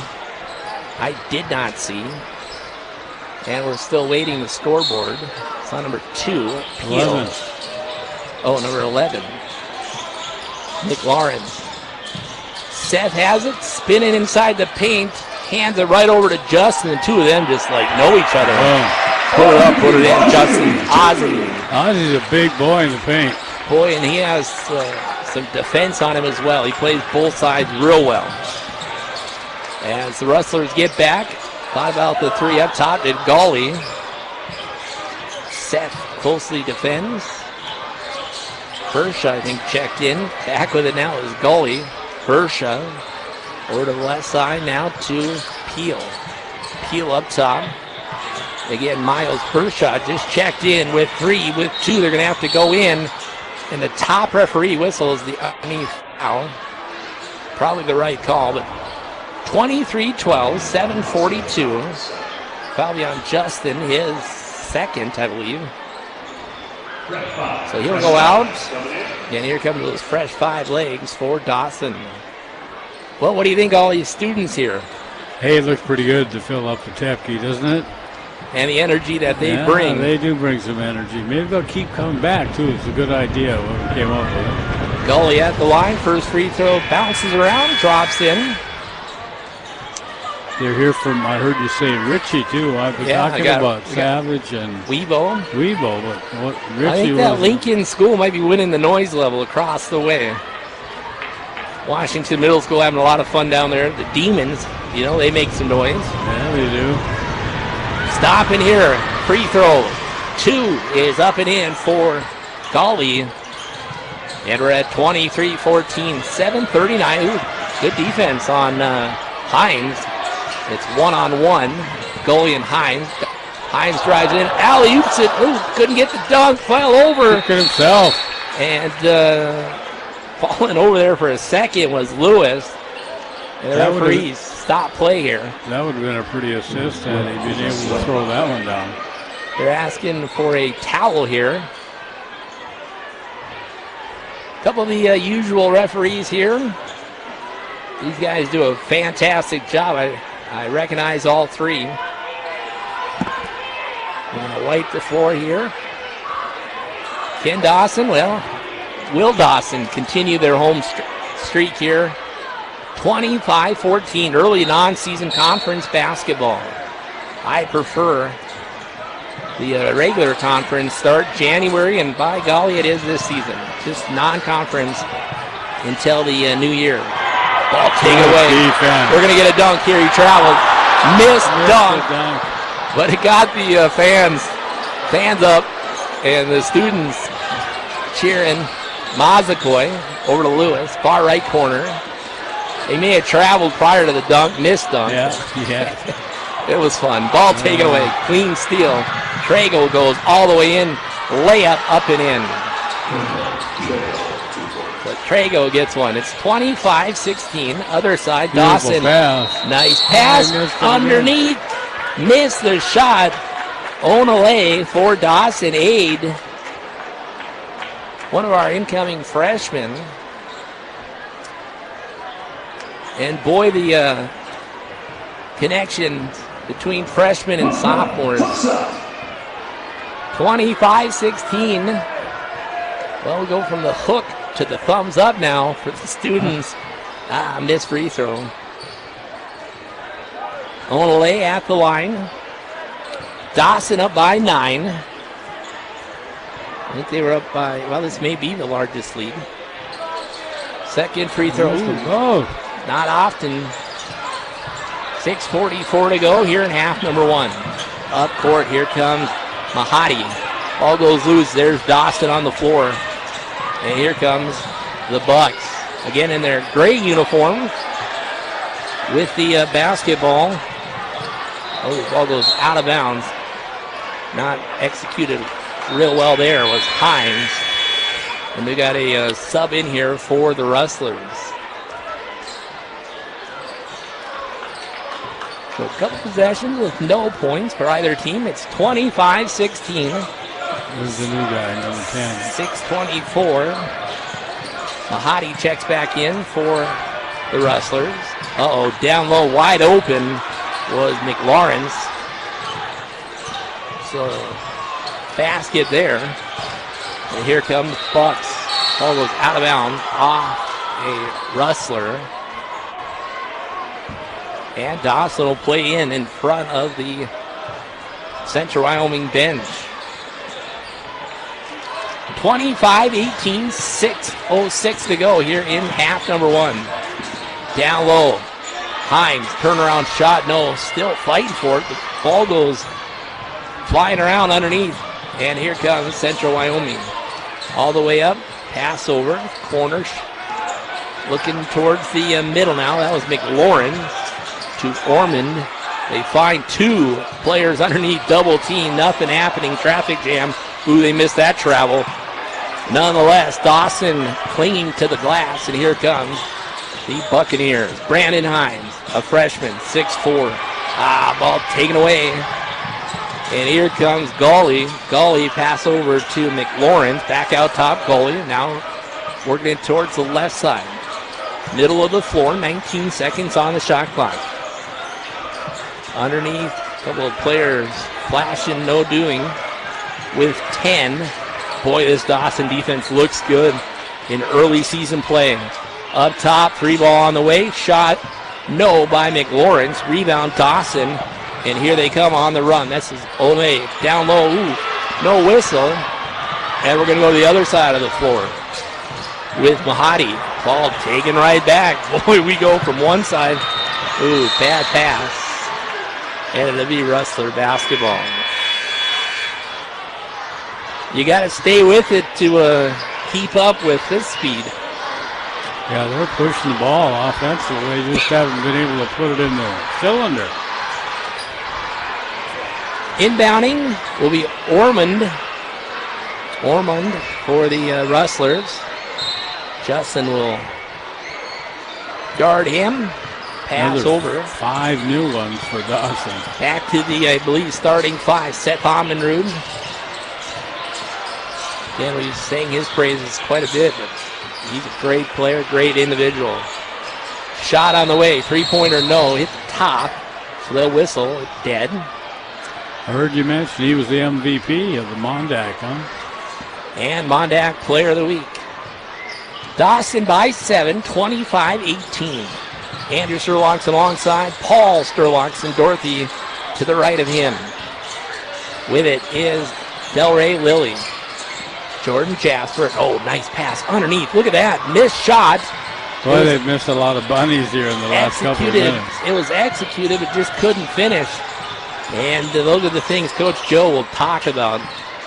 I did not see. And we're still waiting the scoreboard. It's on number 2, Peel. 11. Oh, number 11. Nick Lawrence. Seth has it, spinning inside the paint. Hands it right over to Justin. The two of them just like know each other. Put it up, put it in. Justin, Ozzy. Ozzy's a big boy in the paint. Boy, and he has some defense on him as well. He plays both sides real well. As the Rustlers get back, thought about the three up top, did Gawley. Seth closely defends. Bersha, I think, checked in. Back with it now is Gawley. Bersha over to the left side now to Peel. Peel up top. Again, Miles Bersha just checked in with 3. With 2, they're going to have to go in. And the top referee whistles the underneath foul. Probably the right call, but 23-12, 7:42. Foul on Justin, his second, I believe. So he'll go out. And here comes those fresh 5 legs for Dawson. Well, what do you think of all these students here? Hey, it looks pretty good to fill up the Tepke, doesn't it? And the energy that they Yeah, bring. they do bring some energy. Maybe they'll keep coming back, too. It's a good idea what we came up with. Gully at the line. First free throw bounces around, drops in. They're here from, I heard you say Richie, too. I've been talking about Savage and Weibo. But what Richie I think that was. Lincoln School might be winning the noise level across the way. Washington Middle School having a lot of fun down there. The Demons, they make some noise. Yeah, they do. Stop in here. Free throw. 2 is up and in for Gawley. And we're at 23-14, 7:39. Ooh, good defense on Hines. It's 1-on-1. Gawley and Hines. Hines drives in. Alley-oops it. Ooh, couldn't get the dunk. Fell over. Look at himself. And falling over there for a second was Lewis. And the referees stop play here. That would have been a pretty assist had he been able to throw that one down. They're asking for a towel here. A couple of the usual referees here. These guys do a fantastic job. I recognize all 3. We're going to wipe the floor here. Ken Dawson, Will Dawson continue their home streak here. 25-14, early non-season conference basketball. I prefer the regular conference start January, and by golly, it is this season. Just non-conference until the new year. Ball taken away. Defense. We're going to get a dunk here. He traveled. Missed dunk. But it got the fans up, and the students cheering. Mazakoi over to Lewis, far right corner. They may have traveled prior to the dunk, missed dunk. Yeah. It was fun. Ball taken away, clean steal. Trago goes all the way in, layup up and in. But Trago gets one. It's 25-16. Other side, Dawson. Pass. Nice pass underneath. Missed the shot. Onale for Dawson aid. One of our incoming freshmen. And boy, the connection between freshmen and sophomores. 25-16. Well, we go from the hook to the thumbs up now for the students. Missed free throw. Onale at the line. Dawson up by 9. I think they were up by, this may be the largest lead. Second free throw. Not often. 6:44 to go here in half number 1. Up court, here comes Mahadi. Ball goes loose. There's Dawson on the floor. And here comes the Bucks. Again in their gray uniform with the basketball. The ball goes out of bounds. Not executed real well there was Hines. And we got a sub in here for the Rustlers. So a couple possessions with no points for either team. It's 25-16. There's the new guy, number 10. 6:24. Mahadi checks back in for the Rustlers. Down low, wide open was McLaurin. So, basket there. And here comes Bucks. Ball goes out of bounds off a Rustler. And Dawson will play in front of the Central Wyoming bench. 25-18, 6:06 to go here in half number one. Down low. Himes, turnaround shot, no, still fighting for it. The ball goes flying around underneath. And here comes Central Wyoming. All the way up, pass over, corner. Looking towards the middle now. That was McLaurin to Ormond. They find two players underneath, double team, nothing happening, traffic jam. Ooh, they missed that travel. Nonetheless, Dawson clinging to the glass, and here comes the Buccaneers. Brandon Himes, a freshman, 6'4". Ball taken away. And here comes Gully. Gully pass over to McLaurin. Back out top, Gully. Now working it towards the left side. Middle of the floor, 19 seconds on the shot clock. Underneath, a couple of players flashing, no doing with 10. Boy, this Dawson defense looks good in early season play. Up top, three ball on the way. Shot, no, by McLaurin. Rebound, Dawson. And here they come on the run. This is Ole. Down low, no whistle. And we're going to go to the other side of the floor with Mahadi. Ball taken right back. Boy, we go from one side. Bad pass. And it'll be Rustler basketball. You got to stay with it to keep up with this speed. Yeah, they're pushing the ball offensively. They just haven't been able to put it in the cylinder. Inbounding will be Ormond. Ormond for the Rustlers. Justin will guard him. Pass Another over. 5 new ones for Dawson. Back to the, I believe, starting 5. Seth Homenrud. Again, we've sang his praises quite a bit, but he's a great player, great individual. Shot on the way. Three-pointer, no. Hit the top. So they'll whistle. Dead. I heard you mention he was the MVP of the Mondac, huh? And Mondac Player of the Week. Dawson by 7, 25-18. Andrew Sturlocks alongside Paul Sturlocks, Dorothy to the right of him. With it is Delray Lilly. Jordan Jasper. Oh, nice pass underneath. Look at that. Missed shot. Boy, they've missed a lot of bunnies here in the last couple of minutes. It was executed, but just couldn't finish. And those are the things Coach Joe will talk about,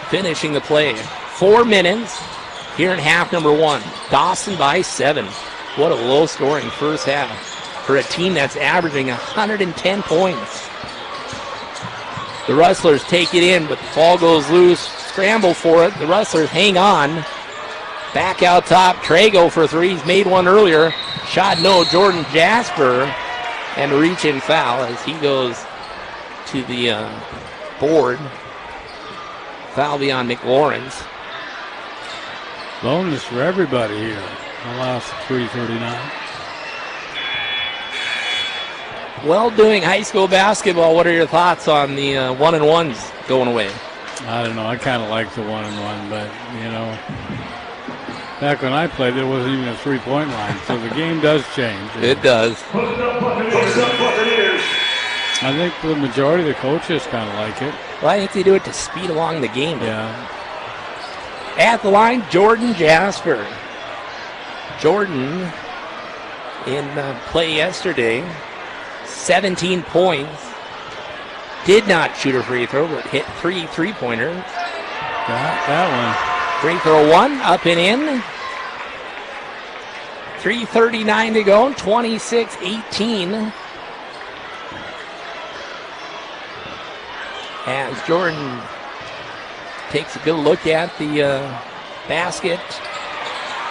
finishing the play. 4 minutes here in half number one. Dawson by 7. What a low-scoring first half for a team that's averaging 110 points. The Rustlers take it in, but the ball goes loose. Scramble for it. The Rustlers hang on. Back out top. Trago for 3. He's made one earlier. Shot no. Jordan Jasper. And reach and foul as he goes to the board. Foul be on McLaurin's. Bonus for everybody here. The last 3:39. Well, doing high school basketball, what are your thoughts on the 1-and-1s going away? I don't know. I kind of like the 1-and-1, but, you know, back when I played, there wasn't even a three-point line, so the game does change. It does. I think the majority of the coaches kind of like it. Well, I think they do it to speed along the game. Yeah. At the line, Jordan Jasper. Jordan in play yesterday, 17 points. Did not shoot a free throw, but hit 3 three-pointers. Got that Free throw 1, up and in. 3:39 to go, 26-18. As Jordan takes a good look at the basket.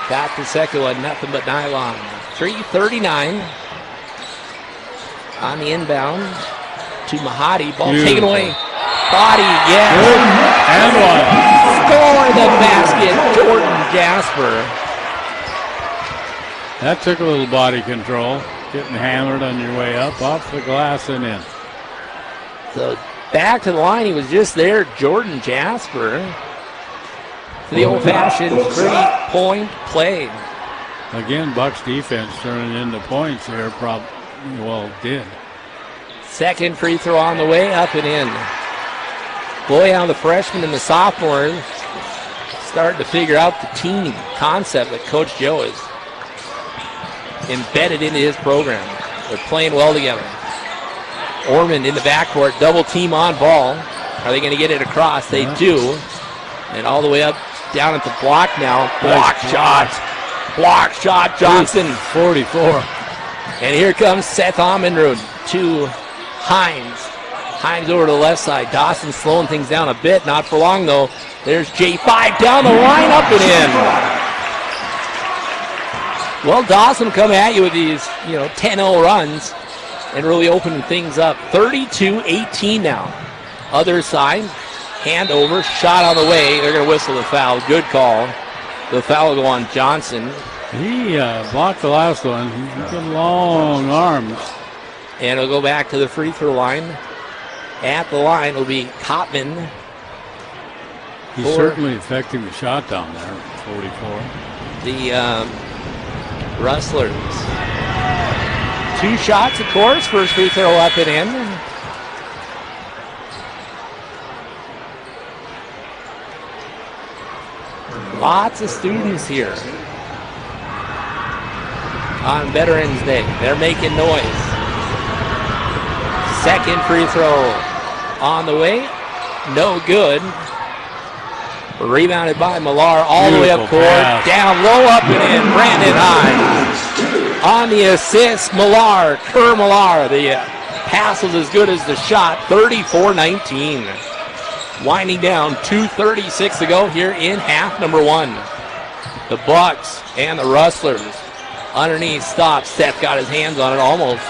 Got the second one, nothing but nylon. 3:39 on the inbound to Mahadi. Ball taken away. Body, yeah. And one. Score the basket, Jordan Jasper. That took a little body control. Getting hammered on your way up, off the glass and in. So back to the line, he was just there, Jordan Jasper. The old-fashioned 3-point play. Again, Buck's defense turning into points here. Did. Second free throw on the way, up and in. Boy, how the freshmen and the sophomores starting to figure out the team concept that Coach Joe has embedded into his program. They're playing well together. Ormond in the backcourt, double team on ball. Are they going to get it across? They do. And all the way up, down at the block now. Block shot. Block shot, Johnson. 44. And here comes Seth Amundrud to Hines. Hines over to the left side. Dawson slowing things down a bit. Not for long, though. There's J5 down the line, up and in. Well, Dawson come at you with these, 10-0 runs and really opening things up. 32-18 now. Other side, hand over, shot on the way. They're going to whistle the foul. Good call. The foul will go on Johnson. He blocked the last one. He's got long arms. And it'll go back to the free throw line. At the line will be Cotman. He's certainly affecting the shot down there, 44. The Rustlers. 2 shots, of course. First free throw up and in. Lots of students here on Veterans Day. They're making noise. Second free throw on the way. No good. Rebounded by Millar all the way up court. Down low, up and in. Brandon Hines. On the assist, Millar. Kerr Millar. The pass was as good as the shot. 34-19. Winding down, 2:36 to go here in half number 1. The Bucks and the Rustlers underneath stop. Seth got his hands on it, almost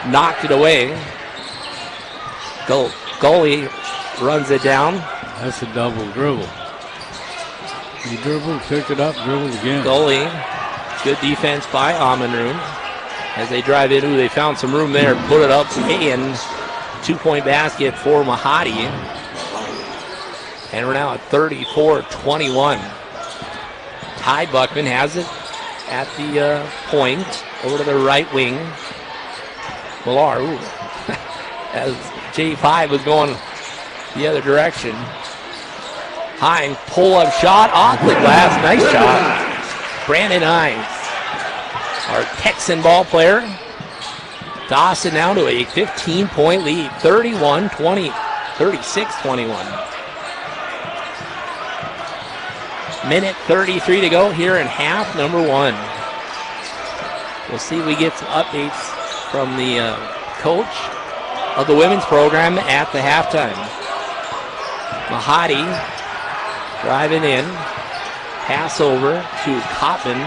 knocked it away. Goalie runs it down. That's a double dribble. He dribbled, picked it up, dribbled again. Goalie, good defense by Amundrud. As they drive in, they found some room there, put it up and 2-point basket for Mahadi. And we're now at 34-21. Ty Buckman has it at the point, over to the right wing. Millar, as J5 was going the other direction. Hines, pull-up shot off the glass. Nice shot. Brandon Hines, our Texan ball player. Dawson now to a 15-point lead, 36-21. Minute 33 to go here in half number 1. We'll see if we get some updates from the coach of the women's program at the halftime. Mahadi driving in. Pass over to Cotman.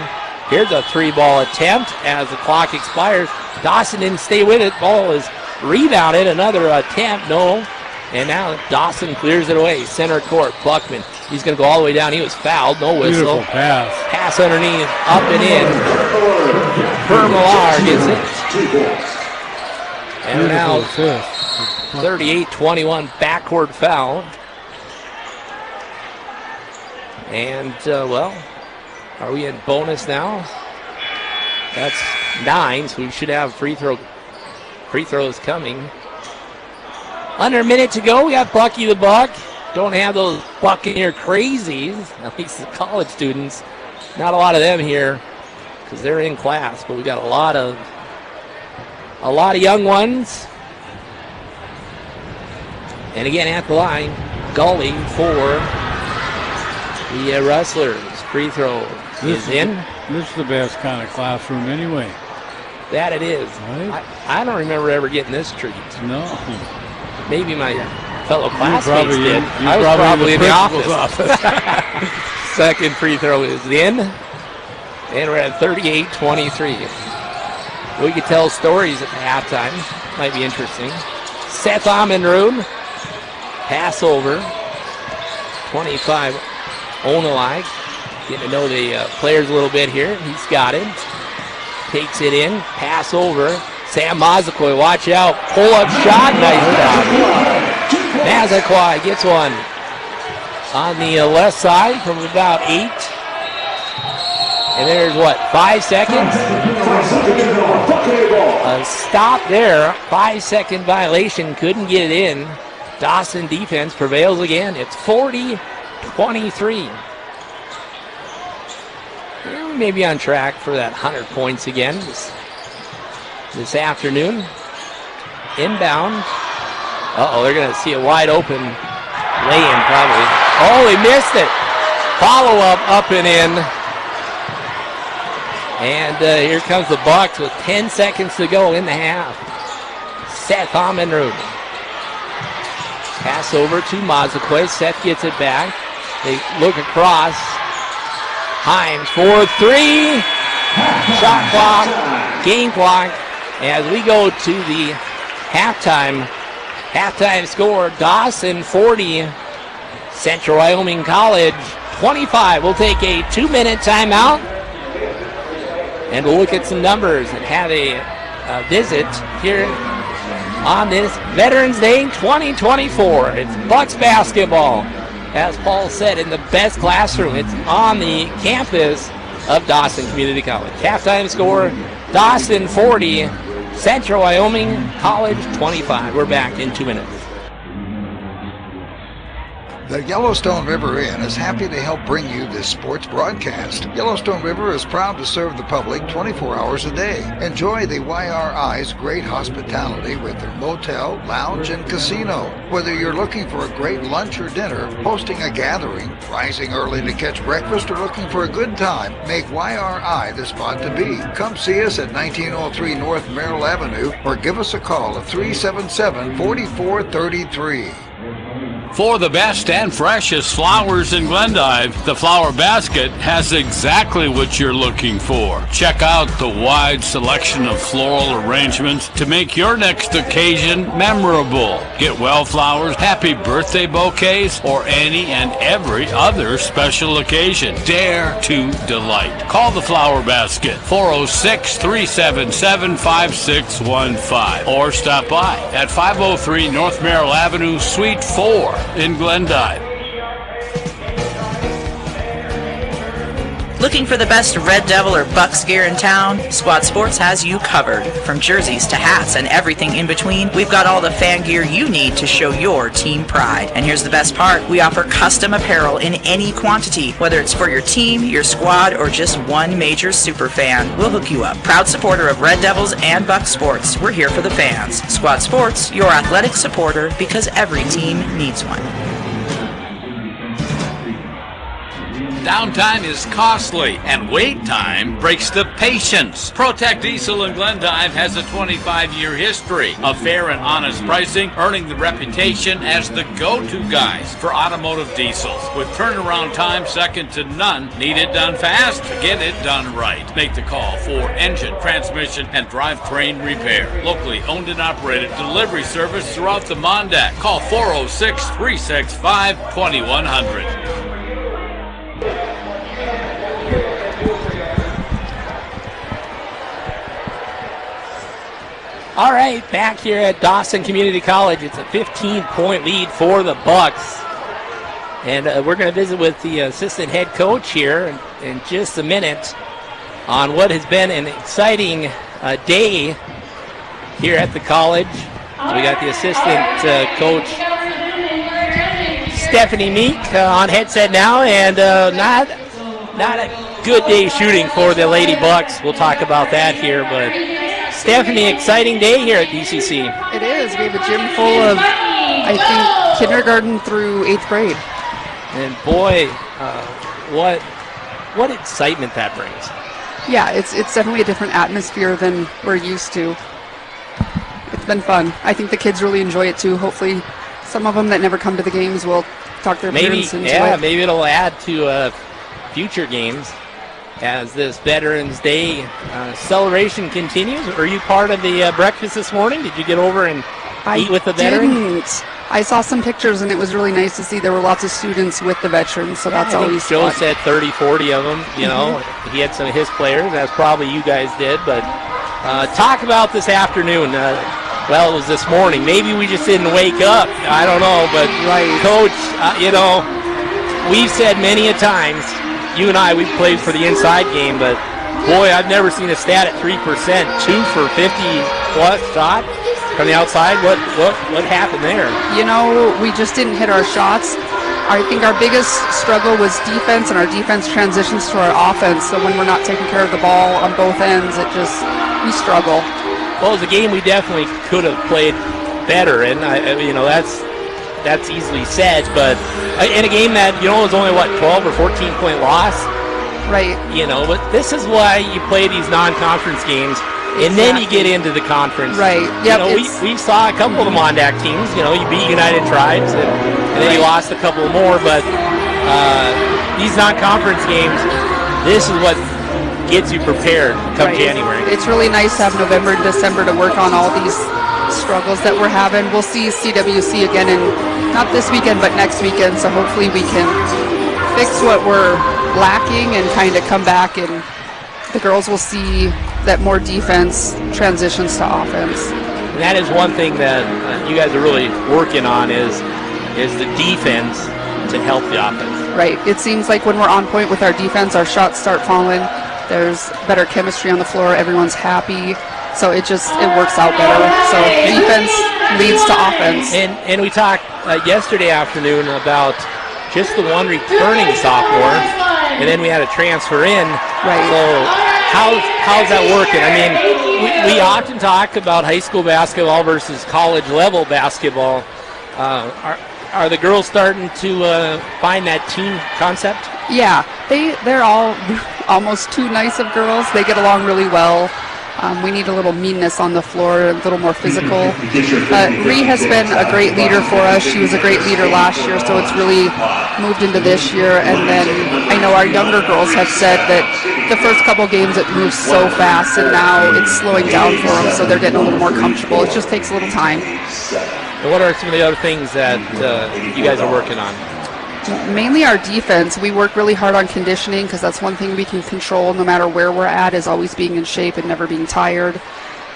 Here's a 3-ball attempt as the clock expires. Dawson didn't stay with it. Ball is rebounded. Another attempt. No. And now Dawson clears it away. Center court. Buckman. He's going to go all the way down. He was fouled. No whistle. Beautiful pass. Pass underneath. Up and in. Millar gets it. And now 38-21 backcourt foul. And, are we in bonus now? That's 9, so we should have free throws coming. Under a minute to go, we got Bucky the Buck. Don't have those Buccaneer crazies, at least the college students. Not a lot of them here because they're in class, but we got a lot of young ones. And again at the line, Gully for the Rustlers. Free throw is in. This is the best kind of classroom anyway. That it is. Right? I don't remember ever getting this treat. No. Maybe my fellow classmates did. I was probably in the office. Second free throw is in. And we're at 38-23. We could tell stories at the halftime. Might be interesting. Seth Amenrud. Pass over. 25. Onalai. Getting to know the players a little bit here. He's got it. Takes it in. Pass over. Sam Mazakoi, watch out. Pull-up shot. Nice job. Mazakoi gets one on the left side from about 8. And there's what, 5 seconds? A stop there. 5-second violation. Couldn't get it in. Dawson defense prevails again. It's 40-23. We may be on track for that 100 points again this afternoon. Inbound. They're going to see a wide open lay-in probably. Oh, he missed it. Follow-up up and in. And here comes the Bucks with 10 seconds to go in the half. Seth Amenrud. Pass over to Mazakwe. Seth gets it back. They look across. Himes for 3. Shot clock. Game clock. As we go to the halftime score, Dawson 40, Central Wyoming College 25. We'll take a 2-minute timeout and we'll look at some numbers and have a visit here on this Veterans Day 2024. It's Bucks basketball, as Paul said, in the best classroom. It's on the campus of Dawson Community College. Halftime score, Dawson 40, Central Wyoming College 25. We're back in 2 minutes. The Yellowstone River Inn is happy to help bring you this sports broadcast. Yellowstone River is proud to serve the public 24 hours a day. Enjoy the YRI's great hospitality with their motel, lounge, and casino. Whether you're looking for a great lunch or dinner, hosting a gathering, rising early to catch breakfast, or looking for a good time, make YRI the spot to be. Come see us at 1903 North Merrill Avenue or give us a call at 377-4433. For the best and freshest flowers in Glendive, the Flower Basket has exactly what you're looking for. Check out the wide selection of floral arrangements to make your next occasion memorable. Get well flowers, happy birthday bouquets, or any and every other special occasion. Dare to delight. Call the Flower Basket, 406-377-5615, or stop by at 503 North Merrill Avenue, Suite 4. In Glendive. Looking for the best Red Devil or Bucks gear in town? Squad Sports has you covered. From jerseys to hats and everything in between, we've got all the fan gear you need to show your team pride. And here's the best part. We offer custom apparel in any quantity, whether it's for your team, your squad, or just one major super fan. We'll hook you up. Proud supporter of Red Devils and Bucks Sports. We're here for the fans. Squad Sports, your athletic supporter, because every team needs one. Downtime is costly, and wait time breaks the patience. Protect Diesel in Glendive has a 25-year history of fair and honest pricing, earning the reputation as the go-to guys for automotive diesels. With turnaround time second to none, need it done fast, get it done right. Make the call for engine, transmission, and drivetrain repair. Locally owned and operated delivery service throughout the Mondac. Call 406-365-2100. All right, back here at Dawson Community College. It's a 15-point lead for the Bucks. And we're going to visit with the assistant head coach here in just a minute on what has been an exciting day here at the college. So we got the assistant coach, Stephanie Meek, on headset now, and not a good day shooting for the Lady Bucks. We'll talk about that here, but Stephanie, exciting day here at DCC. It is. We have a gym full of, I think, kindergarten through 8th grade. And boy, what excitement that brings. Yeah, it's definitely a different atmosphere than we're used to. It's been fun. I think the kids really enjoy it too. Hopefully some of them that never come to the games will talk their parents into it. Maybe it'll add to future games. as this Veterans Day celebration continues. Are you part of the breakfast this morning? Did you get over and eat with the veterans? I saw some pictures, and it was really nice to see there were lots of students with the veterans, so that's always Joe fun. said 30, 40 of them. You know, he had some of his players, as probably you guys did. But talk about this afternoon. Well, it was this morning. Maybe we just didn't wake up. I don't know. But, Coach, you know, we've said many a times, you and I, we've played for the inside game, but, boy, I've never seen a stat at 3%, 2 for 50-plus shot from the outside. What happened there? You know, we just didn't hit our shots. I think our biggest struggle was defense, and our defense transitions to our offense. So when we're not taking care of the ball on both ends, we struggle. Well, it was a game we definitely could have played better, and you know, that's easily said. But in a game that, you know, was only 12 or 14-point loss. Right. You know, but this is why you play these non-conference games. And then you get into the conference. Right. Yep, you know, we saw a couple of the Mondac teams. You know, you beat United Tribes, and then you lost a couple more. But these non-conference games, this is what gets you prepared come January. It's really nice to have November and December to work on all these struggles that we're having. We'll see CWC again, not this weekend, but next weekend. So hopefully we can fix what we're lacking and kind of come back, and the girls will see that more defense transitions to offense. And that is one thing that you guys are really working on is the defense to help the offense. Right. It seems like when we're on point with our defense, our shots start falling. There's better chemistry on the floor. Everyone's happy. So it works out better. So defense leads to offense. And we talked yesterday afternoon about just the one returning sophomore, and then we had a transfer in. Right. So how's that working? I mean, we often talk about high school basketball versus college level basketball. Are the girls starting to find that team concept? Yeah, they're all almost too nice of girls. They get along really well. We need a little meanness on the floor, a little more physical. Ree has been a great leader for us. She was a great leader last year, so it's really moved into this year. And then I know our younger girls have said that the first couple games it moves so fast, and now it's slowing down for them, so they're getting a little more comfortable. It just takes a little time. And what are some of the other things that you guys are working on? Mainly our defense. We work really hard on conditioning because that's one thing we can control no matter where we're at, is always being in shape and never being tired.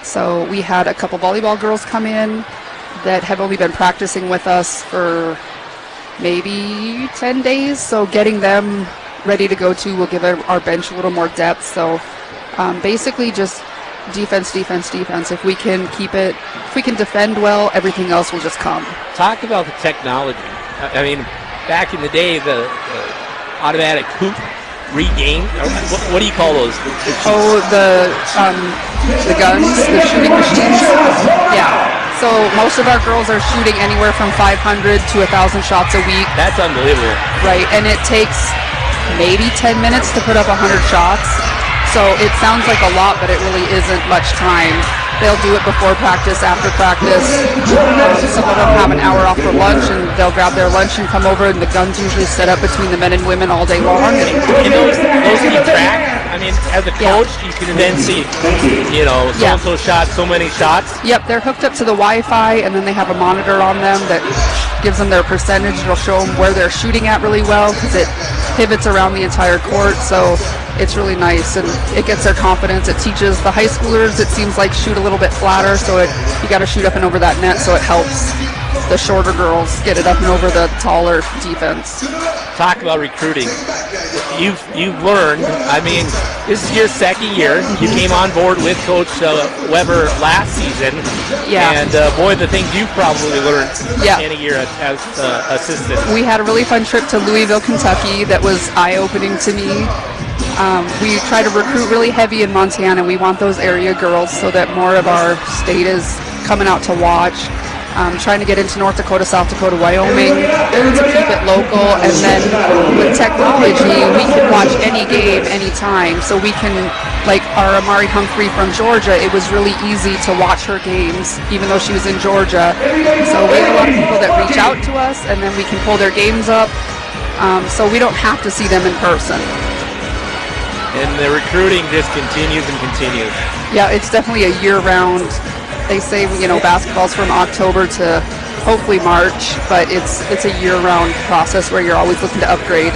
So we had a couple volleyball girls come in that have only been practicing with us for maybe 10 days. So getting them ready to go to will give our bench a little more depth. So basically just defense. If we can keep it, if we can defend well, everything else will just come. Talk about the technology. I mean, back in the day, the automatic hoop regain. What do you call those? Oh, the guns, the shooting machines. Yeah. So most of our girls are shooting anywhere from 500 to 1,000 shots a week. That's unbelievable. Right, and it takes maybe 10 minutes to put up 100 shots. So it sounds like a lot, but it really isn't much time. They'll do it before practice, after practice. Some of them have an hour off for lunch, and they'll grab their lunch and come over, and the gun's usually set up between the men and women all day long. And those keep track? I mean, as a coach, you can then see, you know, so-and-so shot so many shots. Yep, they're hooked up to the Wi-Fi, and then they have a monitor on them that gives them their percentage. It'll show them where they're shooting at really well because it pivots around the entire court. So it's really nice, and it gets their confidence. It teaches the high schoolers, it seems like, shoot a little bit flatter, so you got to shoot up and over that net, so it helps the shorter girls get it up and over the taller defense. Talk about recruiting. You've learned. I mean, this is your second year. You came on board with Coach Weber last season. Yeah. And boy, the things you've probably learned in a year as assistant. We had a really fun trip to Louisville, Kentucky that was eye-opening to me. We try to recruit really heavy in Montana. We want those area girls so that more of our state is coming out to watch. Trying to get into North Dakota, South Dakota, Wyoming to keep it local. And then with technology, we can watch any game, anytime. So we can, like our Amari Humphrey from Georgia, it was really easy to watch her games, even though she was in Georgia. So we have a lot of people that reach out to us, and then we can pull their games up. So we don't have to see them in person. And the recruiting just continues and continues. Yeah, it's definitely a year-round. They say, basketball's from October to hopefully March, but it's a year-round process where you're always looking to upgrade.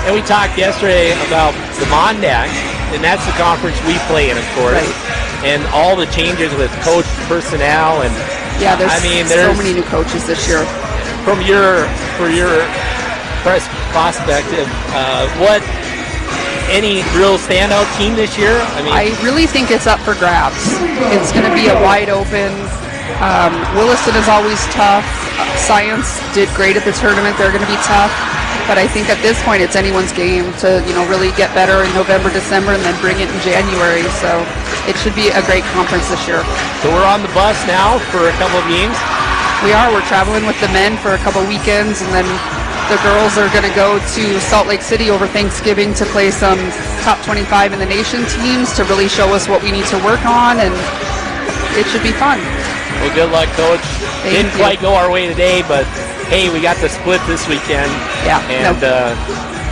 And we talked yesterday about the Mondax, and that's the conference we play in, of course. Right. And all the changes with coach personnel and yeah, there's so many new coaches this year. For your perspective, what any real standout team this year? I really think it's up for grabs. It's going to be a wide open. Williston is always tough. Science did great at the tournament. They're going to be tough. But I think at this point it's anyone's game to really get better in November, December, and then bring it in January. So it should be a great conference this year. So we're on the bus now for a couple of games? We are. We're traveling with the men for a couple weekends, and then the girls are going to go to Salt Lake City over Thanksgiving to play some top 25 in the nation teams to really show us what we need to work on, and it should be fun. Well, good luck, Coach. Didn't quite go our way today, but hey, we got the split this weekend. Yeah. And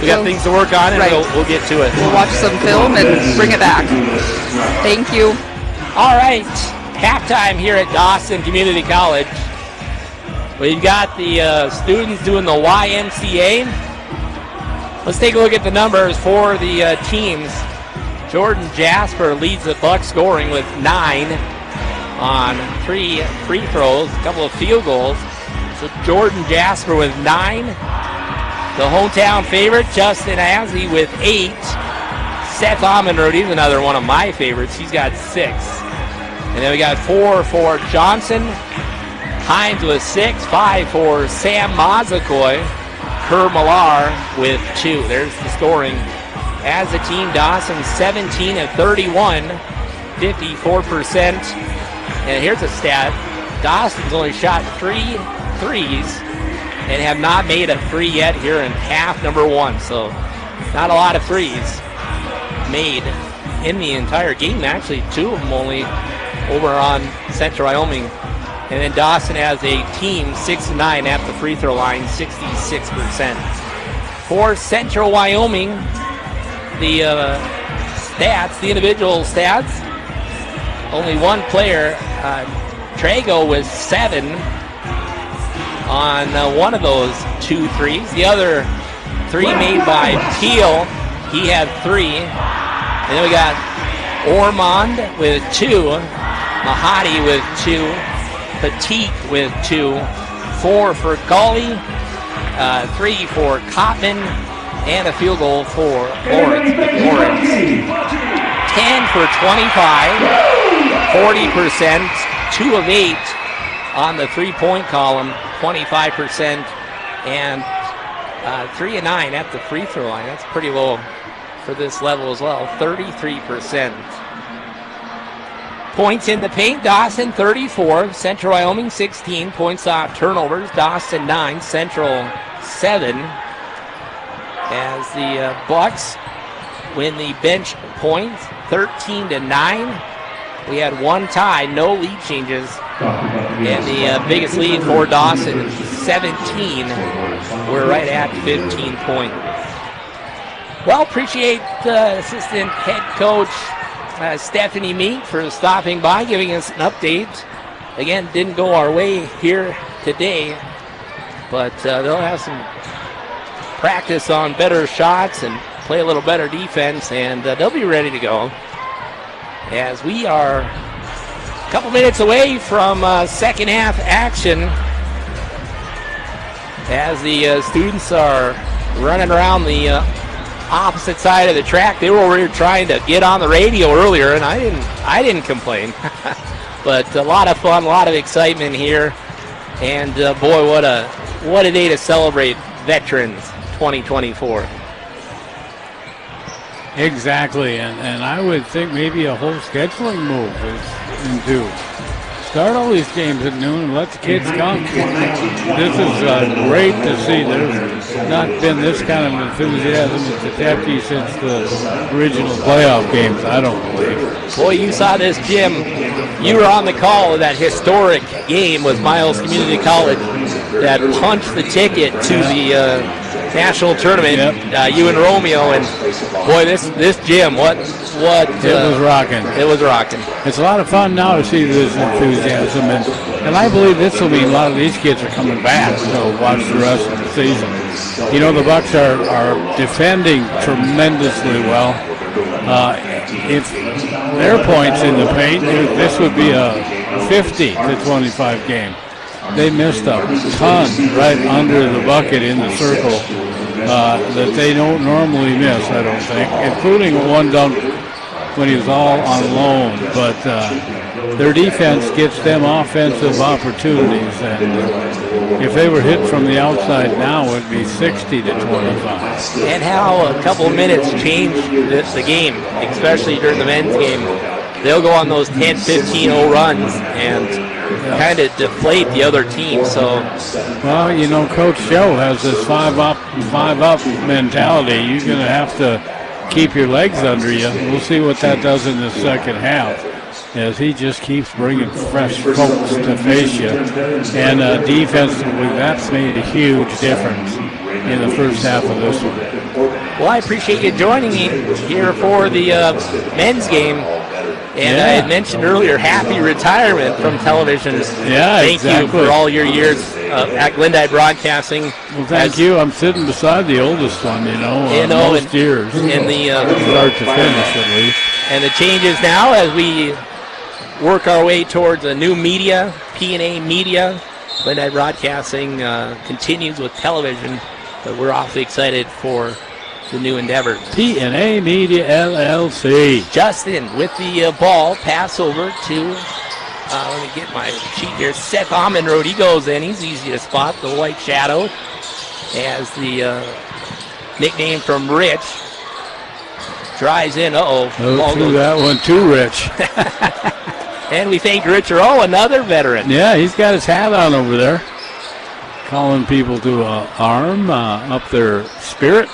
we got things to work on, and we'll get to it. We'll watch some film and bring it back. Thank you. All right. Halftime here at Dawson Community College. We've got the students doing the YMCA. Let's take a look at the numbers for the teams. Jordan Jasper leads the Buck scoring with 9 on 3 free throws, a couple of field goals. So Jordan Jasper with 9. The hometown favorite, Justin Asey, with 8. Seth Amenrud, he's another one of my favorites. He's got 6. And then we got 4 for Johnson. Hines with 6, 5 for Sam Mazakoy. Kerr Millar with 2. There's the scoring. As a team, Dawson 17 of 31, 54%. And here's a stat. Dawson's only shot 3 threes and have not made a free yet here in half number 1. So not a lot of threes made in the entire game. Actually, 2 of them only over on Central Wyoming. And then Dawson has a team 6-9 at the free throw line, 66%. For Central Wyoming, the stats, the individual stats, only one player, Trago, was 7 on one of those 2 threes. The other 3 made by Peel. He had 3. And then we got Ormond with 2, Mahadi with 2, Petit with 2, 4 for Gully, 3 for Cotman, and a field goal for Lawrence. 10 for 25, 40%, 2 of 8 on the 3-point column, 25%, and 3 of 9 at the free throw line. That's pretty low for this level as well, 33%. Points in the paint, Dawson 34, Central Wyoming 16. Points off turnovers, Dawson 9, Central 7. As the Bucks win the bench points, 13-9. We had 1 tie, no lead changes. And the biggest lead for Dawson, 17. We're right at 15 points. Well, appreciate assistant head coach Stephanie Meek for stopping by, giving us an update. Again, didn't go our way here today, but they'll have some practice on better shots and play a little better defense, and they'll be ready to go. As we are a couple minutes away from second half action, as the students are running around the opposite side of the track. They were over here trying to get on the radio earlier, and I didn't complain. But a lot of fun, a lot of excitement here, and boy, what a day to celebrate Veterans 2024. Exactly, and I would think maybe a whole scheduling move is into start all these games at noon and let the kids come. This is great to see. There's not been this kind of enthusiasm at the Tapkey since the original playoff games, I don't believe. Boy, you saw this, Jim. You were on the call of that historic game with Miles Community College that punched the ticket to the national tournament. Yep. You and Romeo, and boy, this gym, what it was rocking. It was rocking. It's a lot of fun now to see this enthusiasm, and I believe this will mean a lot of these kids are coming back to watch the rest of the season. You know, the Bucks are defending tremendously well. If their points in the paint, this would be a 50 to 25 game. They missed a ton right under the bucket in the circle that they don't normally miss, I don't think, including one dunk when he was all on loan. But their defense gets them offensive opportunities, and if they were hit from the outside now, it would be 60 to 25. And how a couple of minutes change the game, especially during the men's game. They'll go on those 10-15-0 runs and kind of deflate the other team. So, well, you know, Coach Joe has this five up mentality. You're going to have to keep your legs under you. We'll see what that does in the second half, as he just keeps bringing fresh folks to face you. And defensively, that's made a huge difference in the first half of this one. Well, I appreciate you joining me here for the men's game. And I had mentioned earlier, happy retirement from television. Yeah, Thank you for all your years at Glendive Broadcasting. Well, thank you. I'm sitting beside the oldest one, most years. In the start to finish, at least. And the changes now as we work our way towards a new media, P&A Media. Glendive Broadcasting continues with television, but we're awfully excited for the new endeavor. P&A Media LLC. Justin with the ball. Pass over to, let me get my sheet here, Seth Amenrode. He goes in. He's easy to spot. The white shadow as the nickname from Rich. Drives in. Threw that one too, Rich. And we thank Rich Earl, another veteran. Yeah, he's got his hat on over there. Calling people to arm up their spirit.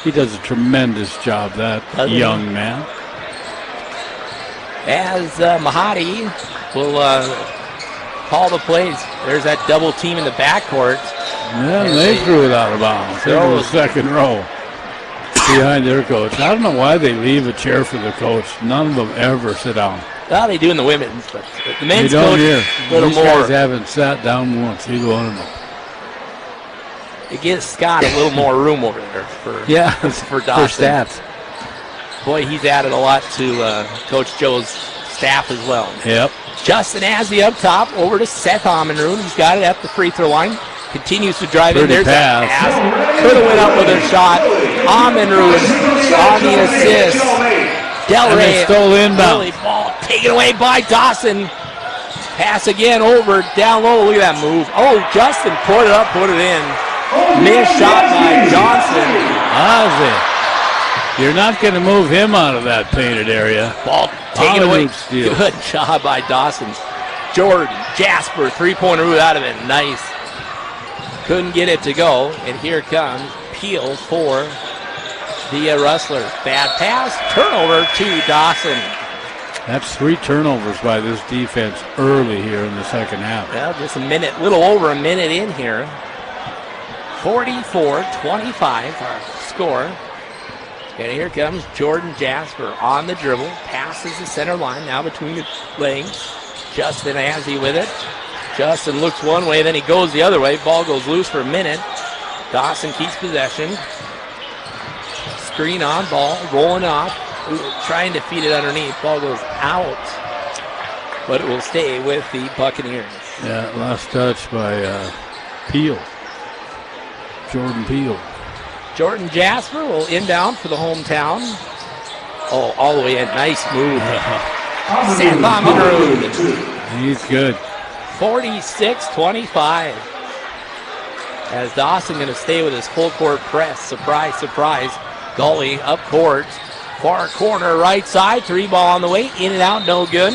He does a tremendous job, that young man. As Mahadi will call the plays. There's that double team in the backcourt. Yeah, they threw it out of bounds. They're in the second row behind their coach. I don't know why they leave a chair for the coach. None of them ever sit down. Well, they do in the women's, but the men's they don't coach here. A little These more. Guys haven't sat down once. Either one of them. It gives Scott a little more room over there for for Dawson. stats. Boy, he's added a lot to Coach Joe's staff as well. Yep. Justin Asby up top, over to Seth Amenrode. He's got it at the free throw line. Continues to drive in. There's that pass. Could have went up with a shot. Amenrode on the assist. Del Rey stole inbound. Ball taken away by Dawson. Pass again over, down low. Look at that move. Oh, Justin put it up, put it in. Missed shot by Johnson. Ozzy, you're not going to move him out of that painted area. Ball taken away. Steal. Good job by Dawson. Jordan, Jasper, three-pointer. Ooh, that would have been nice. Couldn't get it to go. And here comes Peel for the Rustlers. Bad pass. Turnover to Dawson. That's 3 turnovers by this defense early here in the second half. Well, just a minute, little over a minute in here. 44-25 our score. And here comes Jordan Jasper on the dribble. Passes the center line, now between the legs. Justin Asby with it. Justin looks one way, then he goes the other way. Ball goes loose for a minute. Dawson keeps possession. Screen on, ball rolling off. Trying to feed it underneath. Ball goes out. But it will stay with the Buccaneers. Yeah, last touch by Peel. Jordan Peel. Jordan Jasper will inbound for the hometown. Oh, all the way in. Nice move. Seth Amenrode. He's good. 46-25. As Dawson going to stay with his full court press. Surprise, surprise. Gully up court. Far corner, right side. 3 ball on the way. In and out, no good.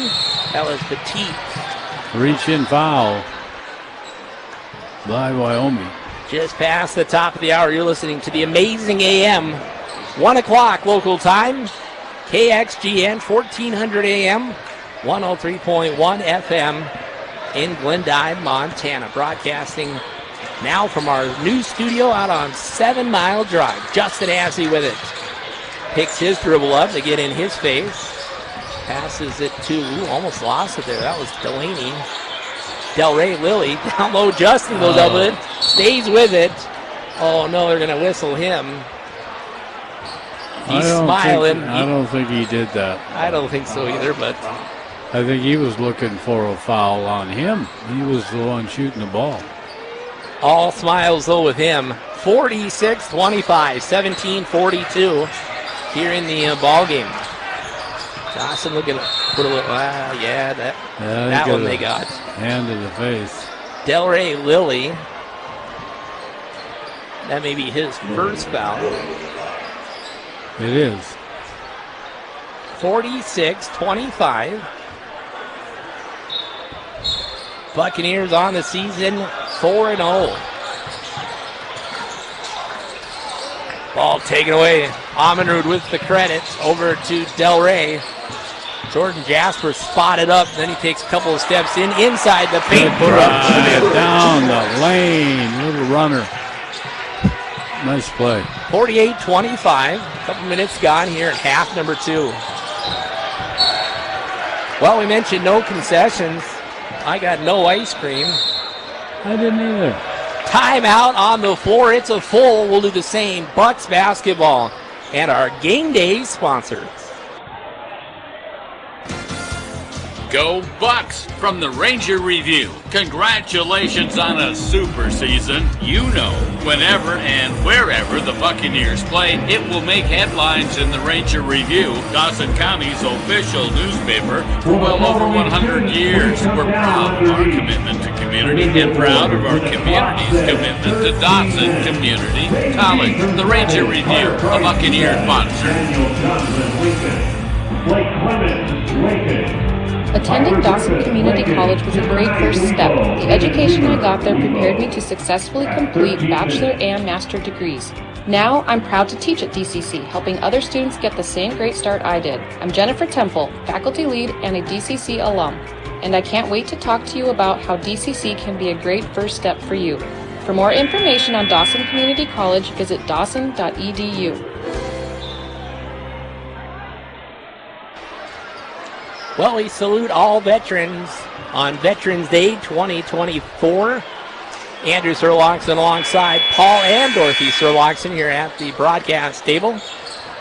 That was Petit. Reach in foul by Wyoming. Just past the top of the hour, you're listening to the Amazing AM. 1 o'clock local time. KXGN 1400 AM, 103.1 FM in Glendive, Montana. Broadcasting Now from our new studio out on 7 Mile Drive, Justin Assey with it. Picks his dribble up to get in his face. Passes it to, almost lost it there. That was Delaney. Delray Lilly down low. Justin goes up with it. Stays with it. Oh no, they're going to whistle him. He's smiling. I don't think he did that. I don't think so either, but I think he was looking for a foul on him. He was the one shooting the ball. all smiles though with him. 46-25, 17-42 here in the ball game. Dawson looking to put a little, that one they got. Hand to the face. Delray Lilly. That may be his first foul. It is. 46-25. Buccaneers on the season 4-0. Ball taken away. Amenrud with the credits over to Delray. Jordan Jasper spotted up, then he takes a couple of steps inside the paint. Down the lane, little runner. Nice play. 48-25. A couple minutes gone here at half number 2. Well, we mentioned no concessions. I got no ice cream. I didn't either. Timeout on the floor. It's a full. We'll do the same. Bucks basketball and our game day sponsors. Go Bucks from the Ranger Review. Congratulations on a super season. You know, whenever and wherever the Buccaneers play, it will make headlines in the Ranger Review, Dawson County's official newspaper, for well over 100 years. We're proud of our commitment to community and proud of our community's commitment to Dawson Community College. The Ranger Review, a Buccaneer sponsor. Attending Dawson Community College was a great first step. The education I got there prepared me to successfully complete bachelor and master degrees. Now, I'm proud to teach at DCC, helping other students get the same great start I did. I'm Jennifer Temple, faculty lead and a DCC alum, and I can't wait to talk to you about how DCC can be a great first step for you. For more information on Dawson Community College, visit dawson.edu. Well, we salute all veterans on Veterans Day 2024. Andrew Sirlockson alongside Paul and Dorothy Sirlockson here at the broadcast table.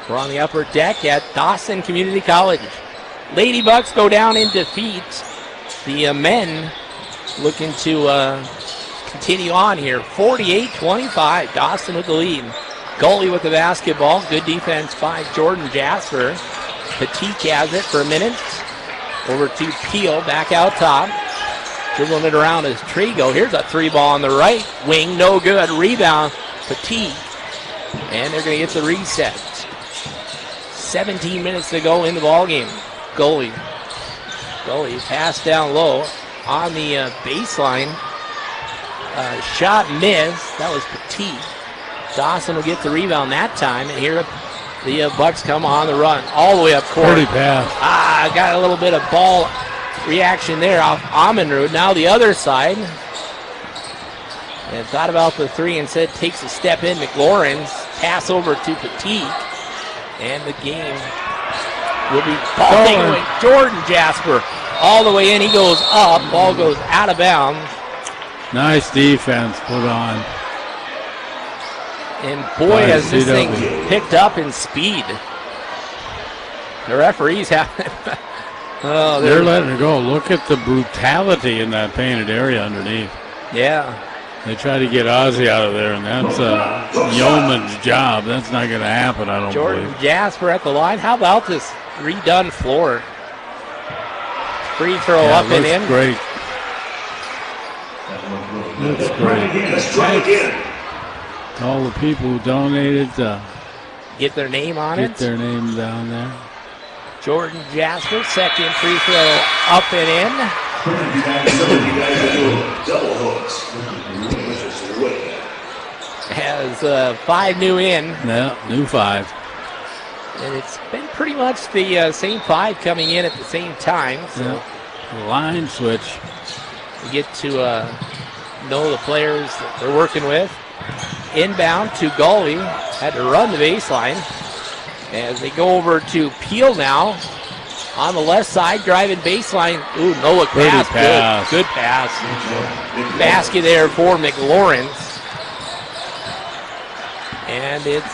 We're on the upper deck at Dawson Community College. Lady Bucks go down in defeat. The men looking to continue on here. 48-25, Dawson with the lead. Goalie with the basketball. Good defense by Jordan Jasper. Petit has it for a minute. Over to Peel, back out top. Dribbling it around is Trigo. Here's a three ball on the right wing. No good. Rebound. Petit. And they're going to get the reset. 17 minutes to go in the ball game. Goalie pass down low on the baseline. Shot missed. That was Petit. Dawson will get the rebound that time. And here the Bucks come on the run all the way up court. Pretty pass. Got a little bit of ball reaction there off Amenrud. Now the other side. And thought about the three and said takes a step in. McLaurin's pass over to Petit. And the game will be ball taken away. Jordan Jasper all the way in. He goes up. Ball goes out of bounds. Nice defense put on. And boy, has this thing picked up in speed. The referees have they're letting it go. Look at the brutality in that painted area underneath. Yeah. They try to get Ozzie out of there, and that's a yeoman's job. That's not going to happen, I don't believe. believe. Jasper at the line. How about this redone floor? Free throw up and in. Great. That's great. Let's try again. All the people who donated get their name on it. Get their name down there. Jordan Jasper, second free throw up and in. Has 5 new in. Yeah, new 5. And it's been pretty much the same 5 coming in at the same time. So line switch. we get to know the players that they're working with. Inbound to Gully. Had to run the baseline. As they go over to Peel now. On the left side, driving baseline. Ooh, no look pass. Good pass. Basket there for McLaurin. And it's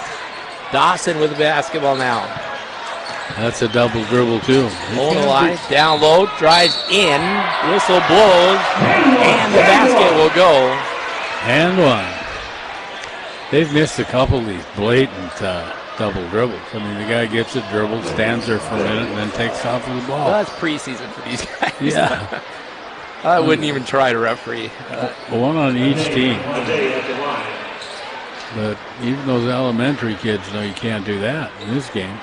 Dawson with the basketball now. That's a double dribble, too. On the line, down low, drives in, whistle blows, and the basket will go. And one. They've missed a couple of these blatant double dribbles. I mean, the guy gets it, dribbles, stands there for a minute, and then takes off with the ball. Well, that's preseason for these guys. Yeah. I wouldn't even try to referee. One on each team. But even those elementary kids know you can't do that in this game.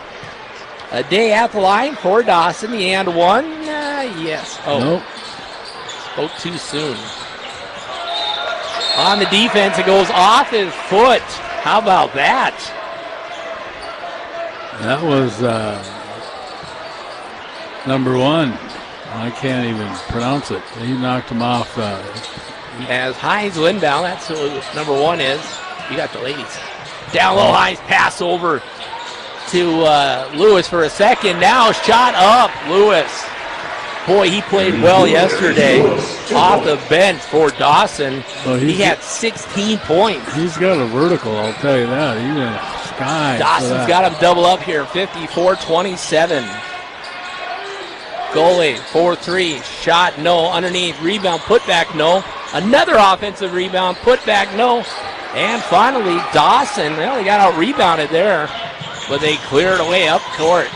A day at the line for Dawson. The and one. Yes. Oh. Nope. Spoke too soon. On the defense, it goes off his foot. How about that? That was number one. I can't even pronounce it. He knocked him off. As Hines will inbound, that's who number one is. You got the ladies. Down low, Hines pass over to Lewis for a second. Now shot up, Lewis. Boy, he played well yesterday off the bench for Dawson. Well, he had 16 points. He's got a vertical, I'll tell you that. He's in the sky. Dawson's got him double up here, 54-27. Goalie, 4-3, shot, no. Underneath, rebound, put back, no. Another offensive rebound, put back, no. And finally, Dawson, well, he got out-rebounded there, but they cleared away up court.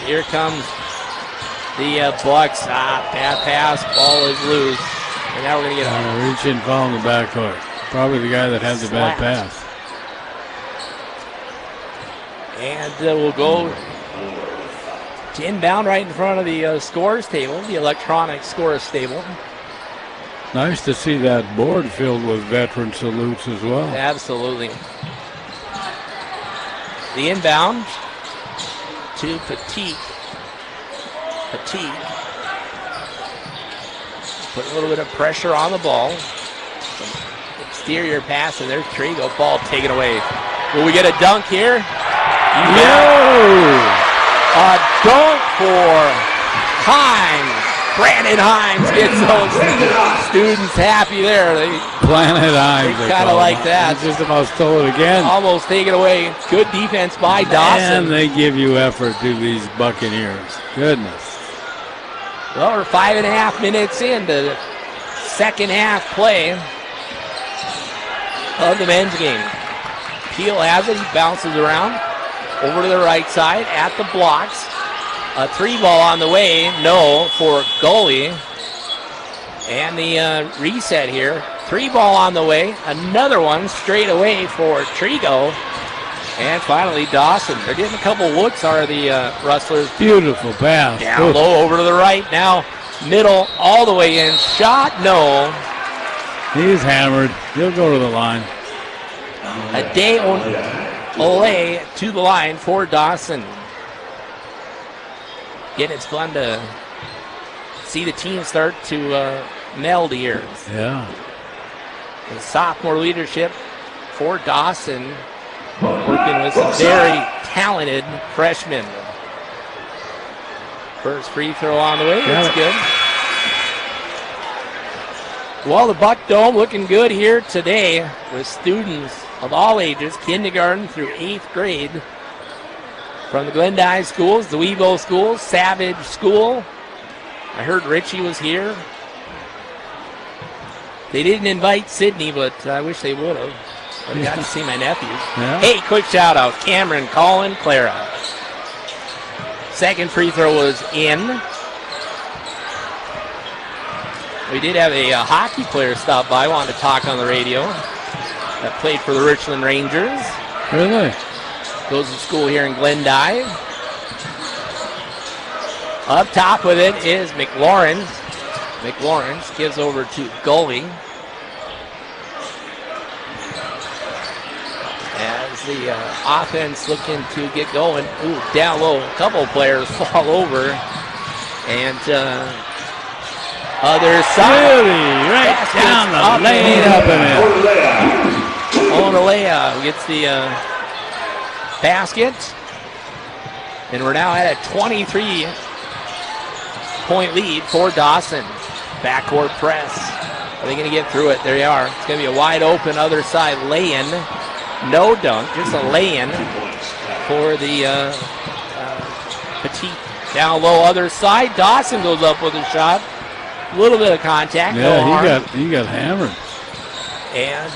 Here comes the Bucks. Bad pass, ball is loose. And now we're going to get a reach in, foul in the backcourt. Probably the guy that had the bad pass. And we'll go to inbound right in front of the scores table, the electronic scores table. Nice to see that board filled with veteran salutes as well. Absolutely. The inbound to Petit. Put a little bit of pressure on the ball. Some exterior pass, and there's Trigo. Ball taken away. Will we get a dunk here? No! A dunk for Hines. Brandon Hines gets those students happy there. Planet Hines. They kind of like that. Just about stole it again. Almost taken away. Good defense by Dawson. And they give you effort to these Buccaneers. Goodness. Well, we're 5.5 minutes into second half play of the men's game. Peel has it. He bounces around over to the right side at the blocks. A 3-ball on the way, no, for goalie. And the reset here. 3-ball on the way. Another one straight away for Trigo. And finally Dawson. They're getting a couple looks, are the Rustlers. Beautiful pass. Down low over to the right. Now middle all the way in. Shot, no. He's hammered. He'll go to the line. A day Ole to the line for Dawson. Again, it's fun to see the team start to meld here. Yeah. The sophomore leadership for Dawson, working with some very talented freshmen. First free throw on the way. That's good. Well, the Buck Dome looking good here today with students of all ages, kindergarten through 8th grade. From the Glendive schools, the Weebo schools, Savage School. I heard Richie was here. They didn't invite Sydney, but I wish they would have. I got to see my nephews. Yeah. Hey, quick shout out. Cameron, Colin, Clara. Second free throw was in. We did have a hockey player stop by, wanted to talk on the radio. That played for the Richland Rangers. Really? Goes to school here in Glendive. Up top with it is McLaurin. McLaurin gives over to Gully. As the offense looking to get going. Ooh, down low. A couple players fall over. And Other side. Really, right down the lane up in it. Onalea gets the basket. And we're now at a 23-point lead for Dawson. Backcourt press. Are they going to get through it? There they are. It's going to be a wide open other side lay-in. No dunk, just a lay-in for the Petit. Down low other side. Dawson goes up with a shot. A little bit of contact. Yeah, he got hammered. And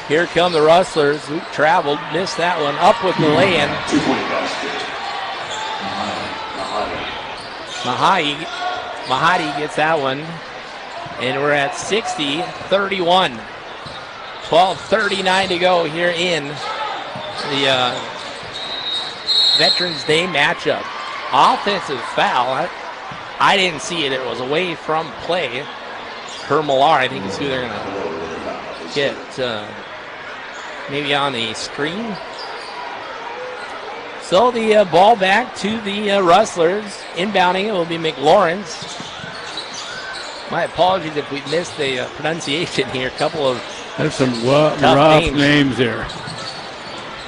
here come the Rustlers who traveled. Missed that one. Up with the lay-in. Mahadi gets that one. And we're at 60-31. 12:39 to go here in the Veterans Day matchup. Offensive foul. I didn't see it. It was away from play. Millar, I think is who they're going to get maybe on the screen. So the ball back to the Rustlers. Inbounding it will be McLawrence. My apologies if we missed the pronunciation here. A couple of There's some rough names here.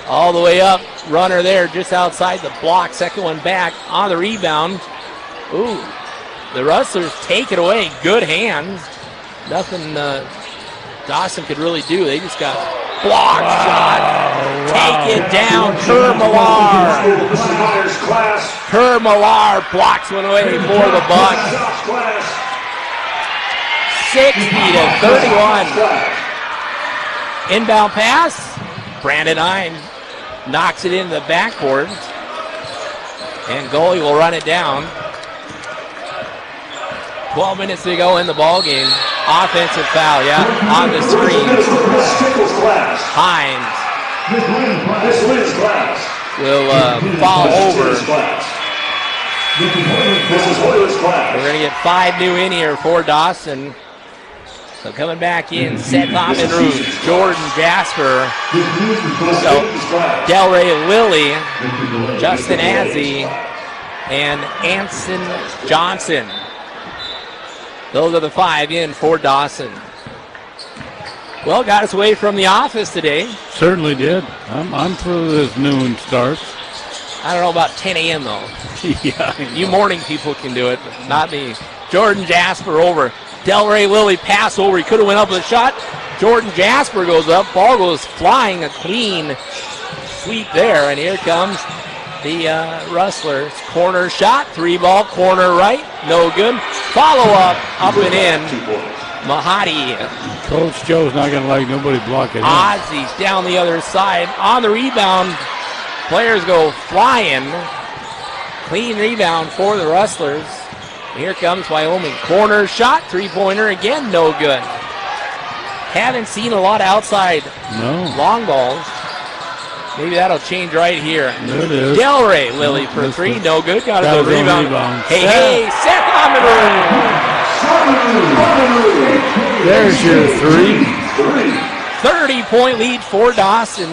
All the way up. Runner there just outside the block. Second one back on the rebound. Ooh. The Rustlers take it away. Good hands. Nothing Dawson could really do. They just got blocked shot. Take it down. Millar blocks one away for the Bucks. 60-31. Inbound pass. Brandon Hine knocks it into the backboard. And goalie will run it down. 12 minutes to go in the ball game. Offensive foul, on the screen. Hines will fall over. We're going to get 5 new in here for Dawson. So coming back in, Seth Amonroot, Jordan Jasper, Delray Lilly, Justin Azzi, and Anson Johnson. Those are the 5 in for Dawson. Well, got us away from the office today. Certainly did. I'm through this noon start. I don't know about 10 a.m. though. Yeah, you morning people can do it, but not me. Jordan Jasper over. Delray Lilly pass over. He could have went up with a shot. Jordan Jasper goes up. Ball goes flying. A clean sweep there. And here comes the Rustlers. Corner shot. 3-ball. Corner right. No good. Follow up. Up and in. Mahadi. Coach Joe's not going to like nobody blocking him. Ozzy's down the other side. On the rebound. Players go flying. Clean rebound for the Rustlers. Here comes Wyoming. Corner shot. 3-pointer again. No good. Haven't seen a lot outside long balls. Maybe that'll change right here. There it is. Delray Lilly for 3. No good. Got a good rebound. Hey, Seth Amonroot. There's your 3. 30-point lead for Dawson.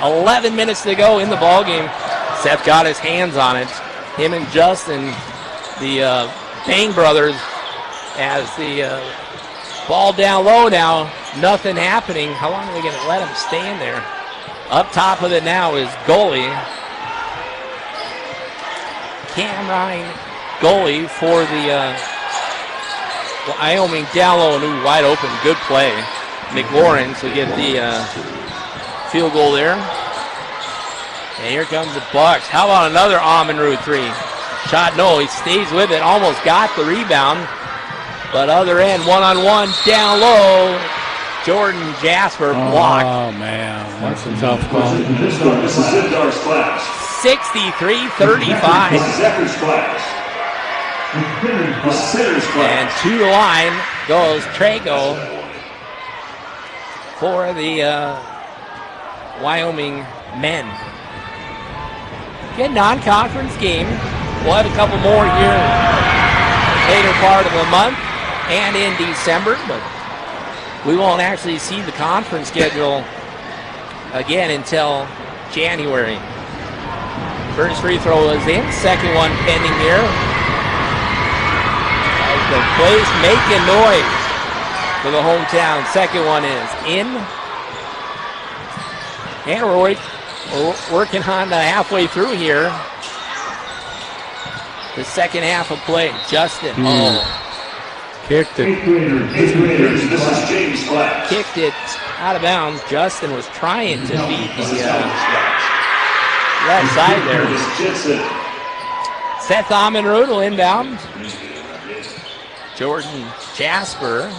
11 minutes to go in the ballgame. Seth got his hands on it. Him and Justin, the Bang brothers, as the ball down low now. Nothing happening. How long are they going to let him stand there? Up top of it now is goalie. Cam Ryan, goalie for the Wyoming down low and wide open. Good play. McLawrence will get the field goal there. And here comes the Bucks. How about another Amonroot 3? Shot, no, he stays with it. Almost got the rebound. But other end, one-on-one, down low. Jordan Jasper blocked. Oh, man, that's a tough call. This is Zindar's class. 63-35. And to the line goes Trago for the Wyoming men. Again, non-conference game. We'll have a couple more here later part of the month and in December, but we won't actually see the conference schedule again until January. First free throw is in. Second one pending here. the place making noise for the hometown. Second one is in. And we're working on halfway through here. The second half of play. Justin. Kicked it. Kicked it out of bounds. Justin was trying to beat the left side there. Seth Amenrud will inbound. Jordan Jasper.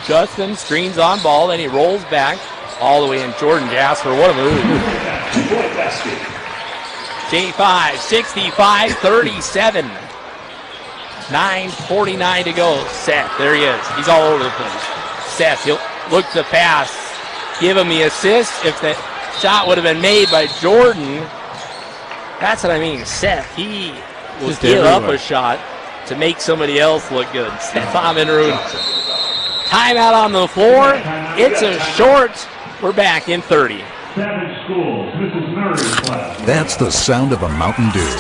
Justin screens on ball, then he rolls back all the way in. Jordan Jasper, what a move. J5, 65-37. 9:49 to go. Seth, there he is. He's all over the place. Seth, he'll look to pass. Give him the assist. If the shot would have been made by Jordan, that's what I mean. Seth, he will give up a shot to make somebody else look good. Seth Amenrud. Timeout on the floor. It's a short. We're back in 30. That's the sound of a Mountain Dew.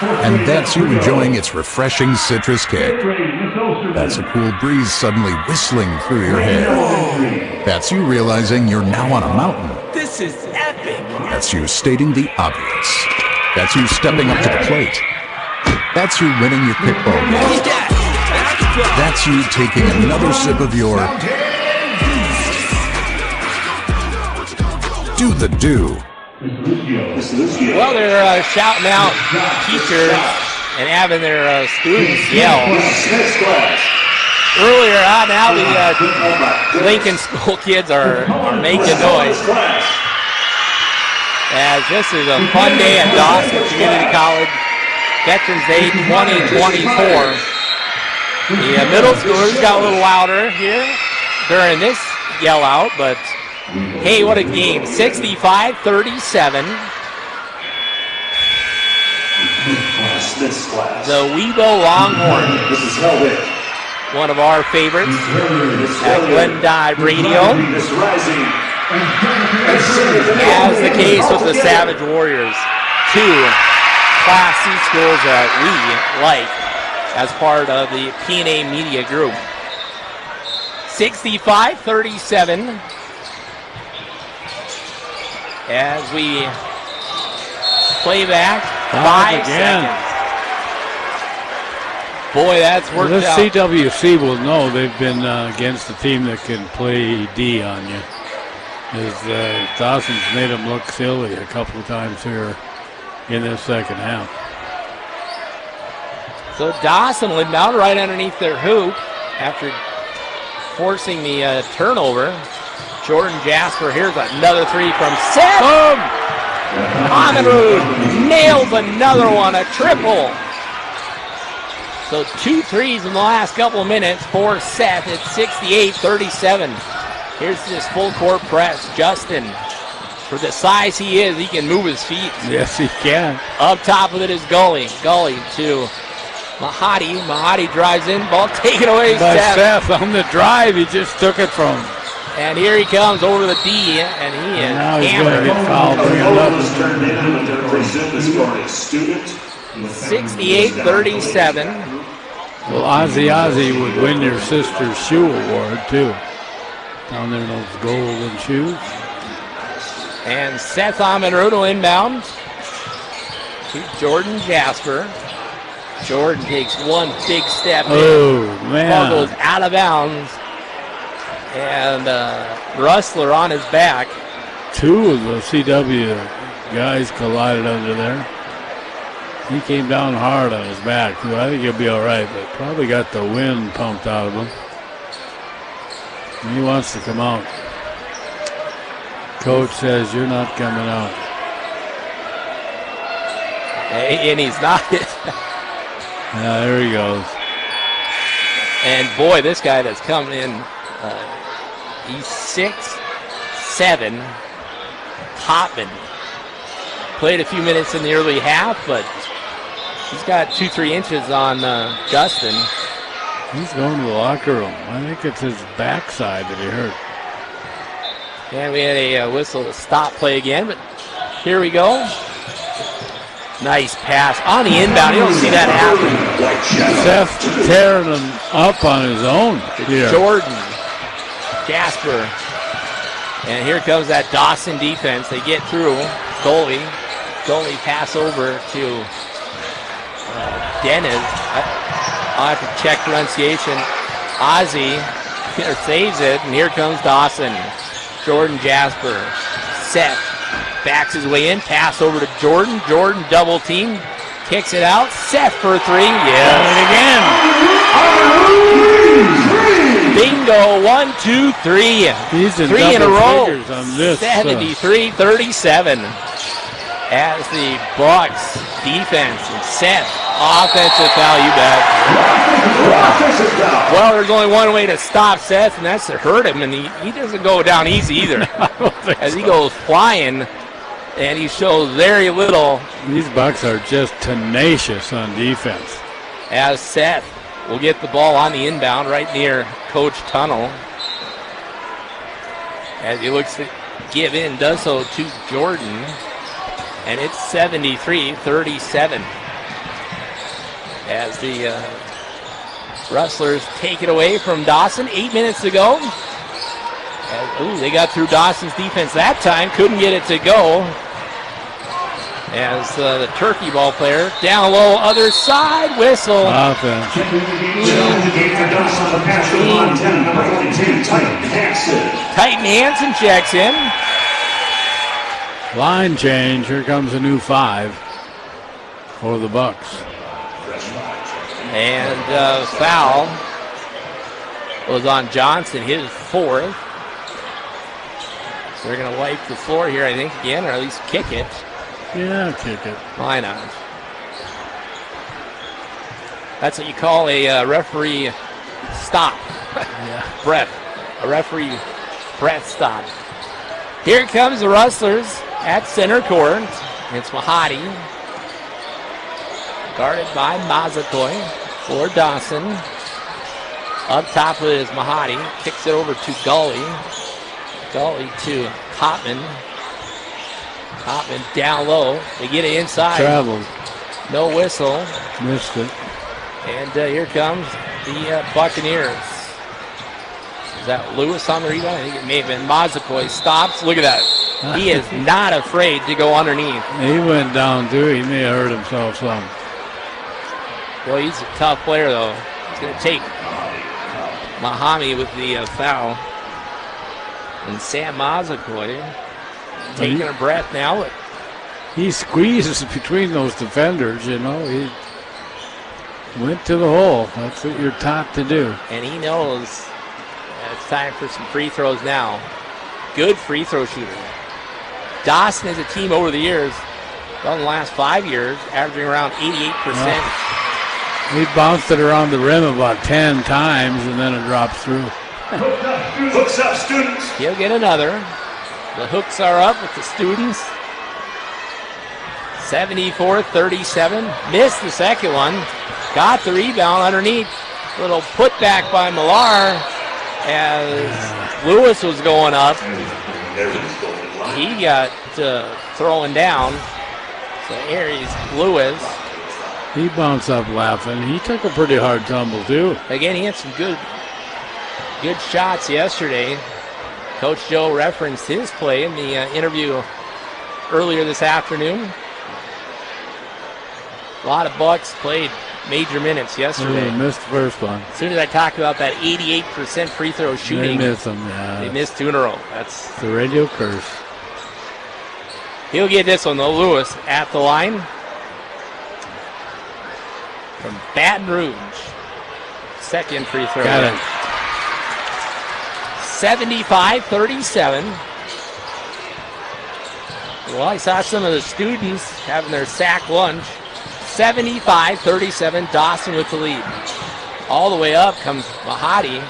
And that's you enjoying its refreshing citrus kick. That's a cool breeze suddenly whistling through your hair. That's you realizing you're now on a mountain. This is epic. That's you stating the obvious. That's you stepping up to the plate. That's you winning your kickball game. That's you taking another sip of your Do the Do. Well, they're shouting out teachers and having their students yell. Earlier on, now the Lincoln School kids are making noise. As this is a fun day at Dawson Community College, Veterans Day 2024. The middle schoolers got a little louder here during this yell out, but hey, what a game. 65-37. The Webo Longhorns, one of our favorites at Glendive Radio. As the case with the Savage Warriors, two Class C schools that we like as part of the P&A Media Group. 65-37. As we play back 5 seconds. Boy, that's worked this out. CWC will know they've been against a team that can play D on you. As Dawson's made them look silly a couple of times here in this second half. So Dawson went down right underneath their hoop after forcing the turnover. Jordan Jasper, here's another three from Seth. Boom! Amenrud nails another one, a triple. So 2 threes in the last couple of minutes for Seth. It's 68-37. Here's this full court press. Justin, for the size he is, he can move his feet. Yes, he can. Up top of it is Gully. Gully to Mahadi. Mahadi drives in, ball taken away. By Seth on the drive, he just took it from him. And here he comes over the D, and he is now he's going to get fouled. 68-37. Well, Ozzy would win your sister's shoe award, too. Down there in those golden shoes. And Seth Amenrud will inbound to Jordan Jasper. Jordan takes one big step. Oh, man. Ball goes out of bounds. And Rustler on his back. 2 of the CW guys collided under there. He came down hard on his back, too. I think he'll be all right, but probably got the wind pumped out of him. He wants to come out. Coach says, you're not coming out. And he's not. Yeah, there he goes. And boy, this guy that's coming in, he's 6'7". Hopman. Played a few minutes in the early half, but he's got 2-3 inches on Justin. He's going to the locker room. I think it's his backside that he hurt. And we had a whistle to stop play again, but here we go. Nice pass on the inbound. You don't see that happen. Seth tearing him up on his own here. Jordan, Jasper. And here comes that Dawson defense. They get through. Goalie pass over to Dennis. I'll have to check pronunciation. Ozzy saves it, and here comes Dawson. Jordan Jasper. Seth backs his way in. Pass over to Jordan. Jordan double team. Kicks it out. Seth for three. Yes. Again. Bingo. 1, 2, 3. He's in 3 in a row. On this, 73-37. As the Bucks defense and Seth offensive foul, you bet. Well, there's only one way to stop Seth, and that's to hurt him, and he doesn't go down easy either. As he goes flying, and he shows very little. These Bucks are just tenacious on defense. As Seth will get the ball on the inbound right near Coach Tunnel. As he looks to give in, does so to Jordan. And it's 73-37 as the Rustlers take it away from Dawson. 8 minutes to go. They got through Dawson's defense that time. Couldn't get it to go. As the turkey ball player down low, other side, whistle. Offense. Titan Hansen checks in. Line change. Here comes a new 5 for the Bucks. And foul was on Johnson, his 4th. So they're going to wipe the floor here, I think, again, or at least kick it. Yeah, kick it. Why not? That's what you call a referee stop. Yeah. Breath. A referee breath stop. Here comes the Rustlers at center court. It's Mahadi. Guarded by Mazatoy for Dawson. Up top is Mahadi. Kicks it over to Gully. Gully to Hopman. Hopman down low. They get it inside. Traveled. No whistle. Missed it. And here comes the Buccaneers. Is that Lewis on the rebound? I think it may have been Mazzakoy. Stops. Look at that. He is not afraid to go underneath. He went down too. He may have hurt himself some. Well, he's a tough player though. He's going to take Mahami with the foul. And Sam Mazzakoy taking a breath now. He squeezes between those defenders, you know. He went to the hole. That's what you're taught to do. And he knows it's time for some free throws now. Good free throw shooter. Dawson as a team over the years, well, in the last 5 years, averaging around 88%. He bounced it around the rim about 10 times, and then it drops through. Hooks up, students. He'll get another. The hooks are up with the students. 74-37. Missed the second one. Got the rebound underneath. Little putback by Millar as Lewis was going up. He got thrown down. So Aries Lewis. He bounced up laughing. He took a pretty hard tumble too. Again, he had some good shots yesterday. Coach Joe referenced his play in the interview earlier this afternoon. A lot of Bucks played major minutes yesterday. They missed the first one. As soon as I talked about that 88% free throw shooting, they missed them. Yeah, they missed 2 in a row. That's the radio curse. He'll get this one though. Lewis at the line from Baton Rouge. Second free throw. Got it. 75-37. Well, I saw some of the students having their sack lunch. 75-37, Dawson with the lead. All the way up comes Mahadi.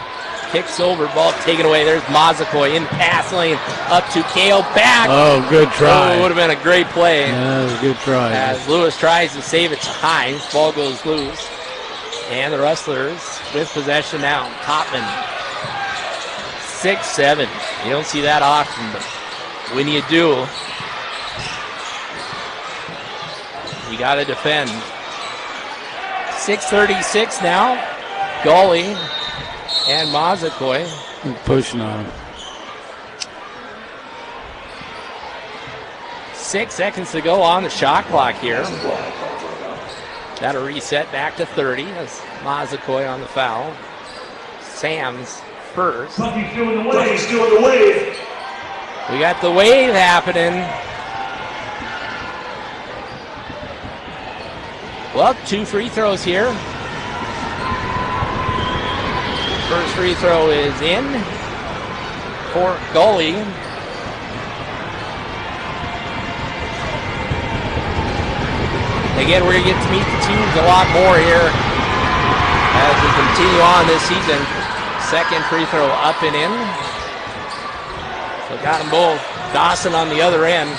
Kicks over, ball taken away. There's Mazzakoy in pass lane up to Kale. Back. Oh, good try. Oh, it would have been a great play. Yeah, that was a good try. As Lewis tries to save it to Hines. Ball goes loose. And the Rustlers with possession now. Topman. 6-7. You don't see that often, but when you do, You got to defend. 6:36 now. Gully and Mazakoi. Pushing on him. 6 seconds to go on the shot clock here. That'll reset back to 30 as Mazakoi on the foul. Sam's first. Tucky's doing the wave. Tucky's doing the wave. We got the wave happening. Well, 2 free throws here. First free throw is in for Gully. Again, we're going to get to meet the teams a lot more here as we continue on this season. Second free throw up and in. So got them both. Dawson on the other end.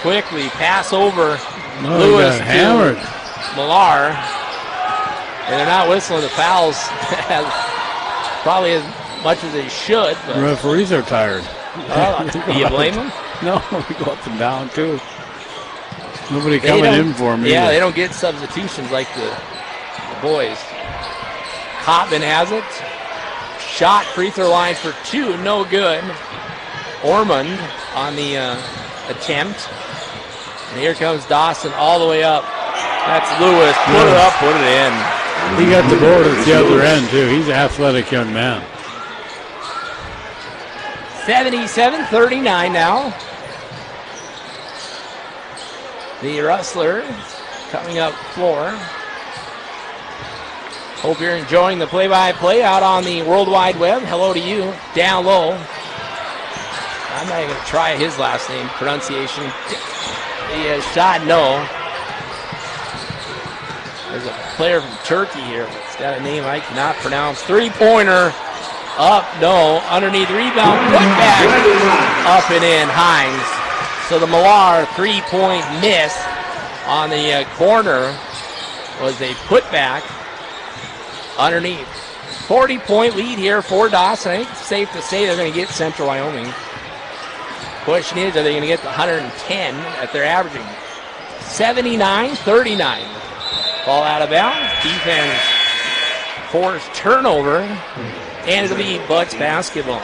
Quickly pass over Lewis to hammered. Millar. And they're not whistling the fouls as probably as much as they should. But referees are tired. Do you blame them? No, we go up and down too. Nobody coming in for me. Yeah, they don't get substitutions like the boys. Hopman has it. Shot, free throw line for 2, no good. Ormond on the attempt. And here comes Dawson all the way up. That's Lewis. Put it up, put it in. He got the board at the other end too. He's an athletic young man. 77-39 now. The Rustler coming up floor. Hope you're enjoying the play-by-play out on the World Wide Web. Hello to you, down low. I'm not even going to try his last name pronunciation. The shot, no. There's a player from Turkey here. It's got a name I cannot pronounce. Three-pointer, up, no. Underneath, rebound, put back, up and in, Hines. So the Millar 3-point miss on the corner was a putback underneath. 40-point lead here for Dawson. I think it's safe to say they're going to get Central Wyoming. Question is, are they going to get the 110 that they're averaging? 79-39. Ball out of bounds. Defense forced turnover. And it'll be Bucks basketball.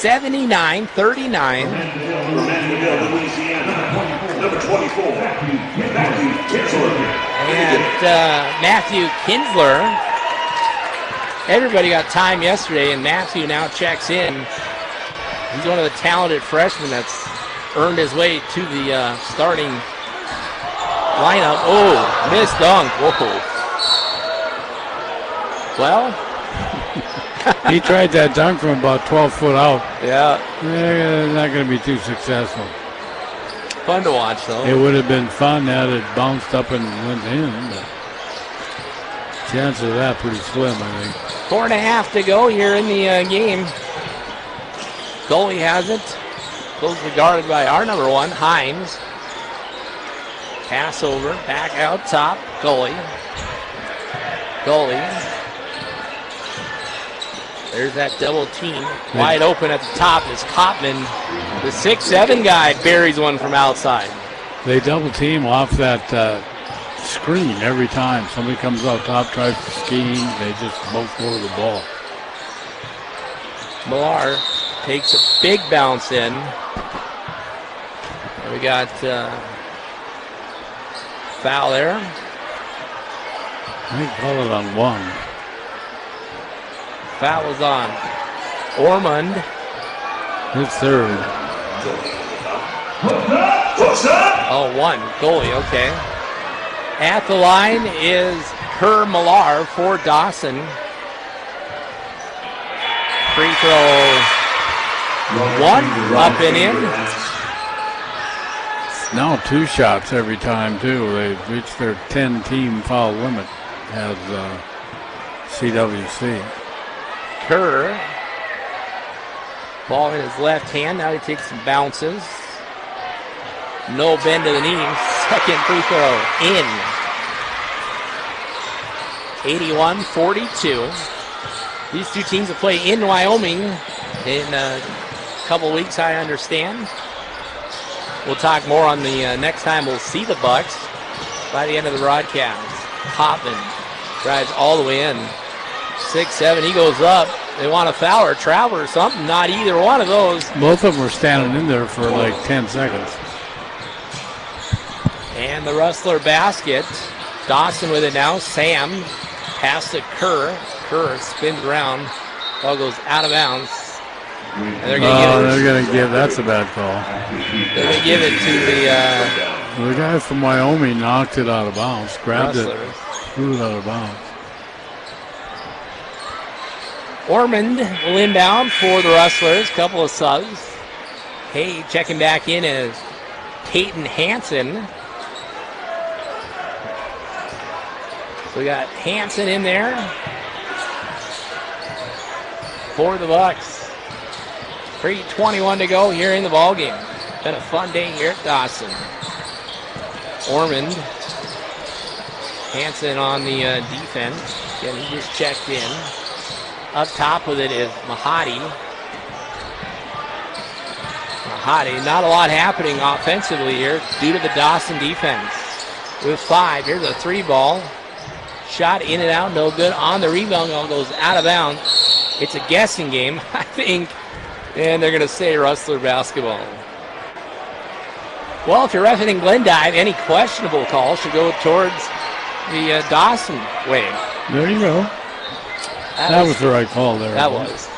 79-39. Number 24, Matthew Kinsler. And Matthew Kinsler. Everybody got time yesterday, and Matthew now checks in. He's one of the talented freshmen that's earned his way to the starting lineup. Oh, missed dunk. Whoa. Well, he tried that dunk from about 12 foot out. Yeah. Not going to be too successful. Fun to watch, though. It would have been fun had it bounced up and went in, but chances of that pretty slim, I think. 4.5 to go here in the game. Goalie has it. Closely guarded by our number 1, Hines. Pass over, back out top. Goalie. There's that double team. Wide open at the top is Kopman. The 6'7" guy buries one from outside. They double team off that screen every time. Somebody comes out top, tries to scheme. They just both go to the ball. Millar takes a big bounce in. And we got foul there. I think call it on 1. Foul is on Ormond. His third. Hooks up. Oh, 1. Goalie, okay. At the line is Kerr Millar for Dawson. Free throw 1, up and in. Now 2 shots every time, too. They've reached their 10-team foul limit as CWC. Kerr. Ball in his left hand. Now he takes some bounces. No bend to the knee. Second free throw in. 81-42. These two teams will play in Wyoming in a couple weeks, I understand. We'll talk more on the next time we'll see the Bucks by the end of the broadcast. Hoffman drives all the way in. 6-7, he goes up. They want a foul or travel or something. Not either one of those. Both of them were standing in there for like 10 seconds. And the Rustler basket. Dawson with it now. Sam pass to Kerr. Kerr spins around. Ball goes out of bounds. And they're going to give it. That's a bad call. They're going to give it to the guy from Wyoming knocked it out of bounds. Grabbed Rustlers. it. Threw it out of bounds. Ormond will inbound for the Rustlers. Couple of subs. Hay checking back in as Peyton Hansen. So we got Hansen in there for the Bucks. 3:21 to go here in the ballgame. Been a fun day here at Dawson. Ormond. Hansen on the defense. Again, he just checked in. Up top with it is Mahadi. Mahadi, not a lot happening offensively here due to the Dawson defense. With 5, here's a 3-ball. Shot in and out, no good. On the rebound, all goes out of bounds. It's a guessing game, I think. And they're going to say Rustler basketball. Well, if you're refereeing Glendive, any questionable call should go towards the Dawson way. There you go. That was the right call there. That was.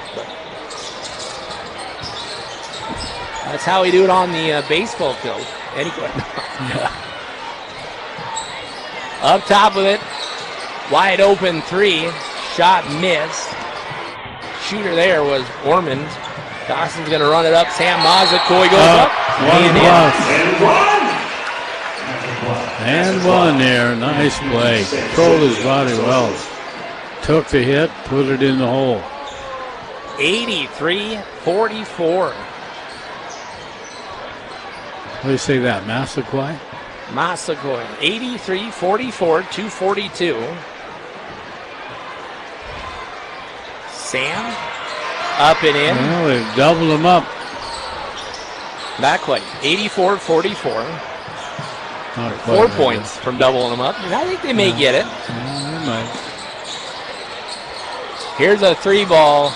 That's how we do it on the baseball field. Any question? Yeah. Up top with it. Wide open 3. Shot missed. Shooter there was Ormond. Dawson's going to run it up. Sam Mazzakoy goes up. And one there. Nice play. Controlled his body well. Took the hit, put it in the hole. 83-44. What do you say that, Massaquoi? Massaquoi. 83-44, 2:42. Sam up and in. Well, they've doubled him up. Back way. 84-44. 4 points from doubling them up. And I think they may get it. They might. Here's a 3-ball.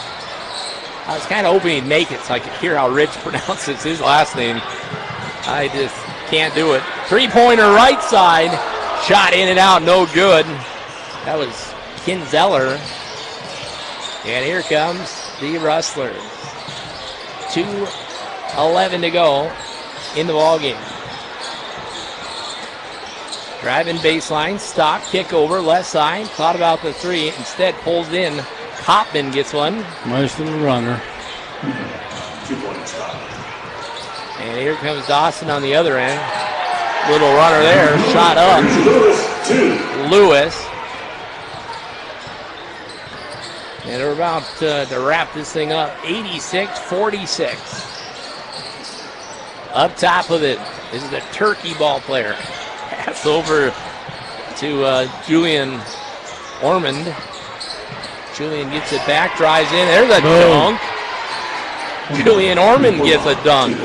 I was kind of hoping he'd make it so I could hear how Rich pronounces his last name. I just can't do it. 3-pointer right side. Shot in and out, no good. That was Kinzeller. And here comes the Rustlers. 2:11 to go in the ballgame. Driving baseline, stop, kick over, left side. Thought about the 3, instead pulls in. Hopman gets one. Nice little runner. 2-point stop. And here comes Dawson on the other end. Little runner there, shot up. Lewis. And we're about to wrap this thing up. 86-46. Up top of it is the Turkey ball player. Pass over to Julian Ormond. Julian gets it back, drives in. There's a dunk. Julian Ormond gets a dunk.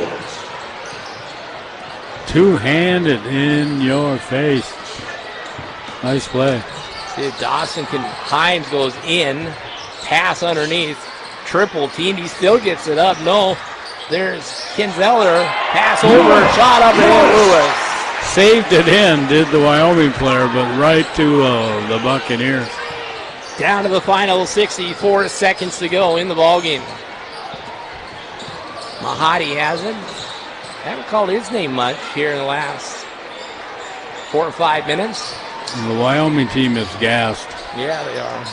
Two-handed in your face. Nice play. See, Dawson Hines goes in. Pass underneath. Triple team. He still gets it up. No. There's Kinzeller. Pass over. Shot up and Lewis. Saved it in, did the Wyoming player, but right to the Buccaneers. Down to the final 64 seconds to go in the ballgame. Mahadi has it. Haven't called his name much here in the last 4 or 5 minutes. And the Wyoming team is gassed. Yeah, they are.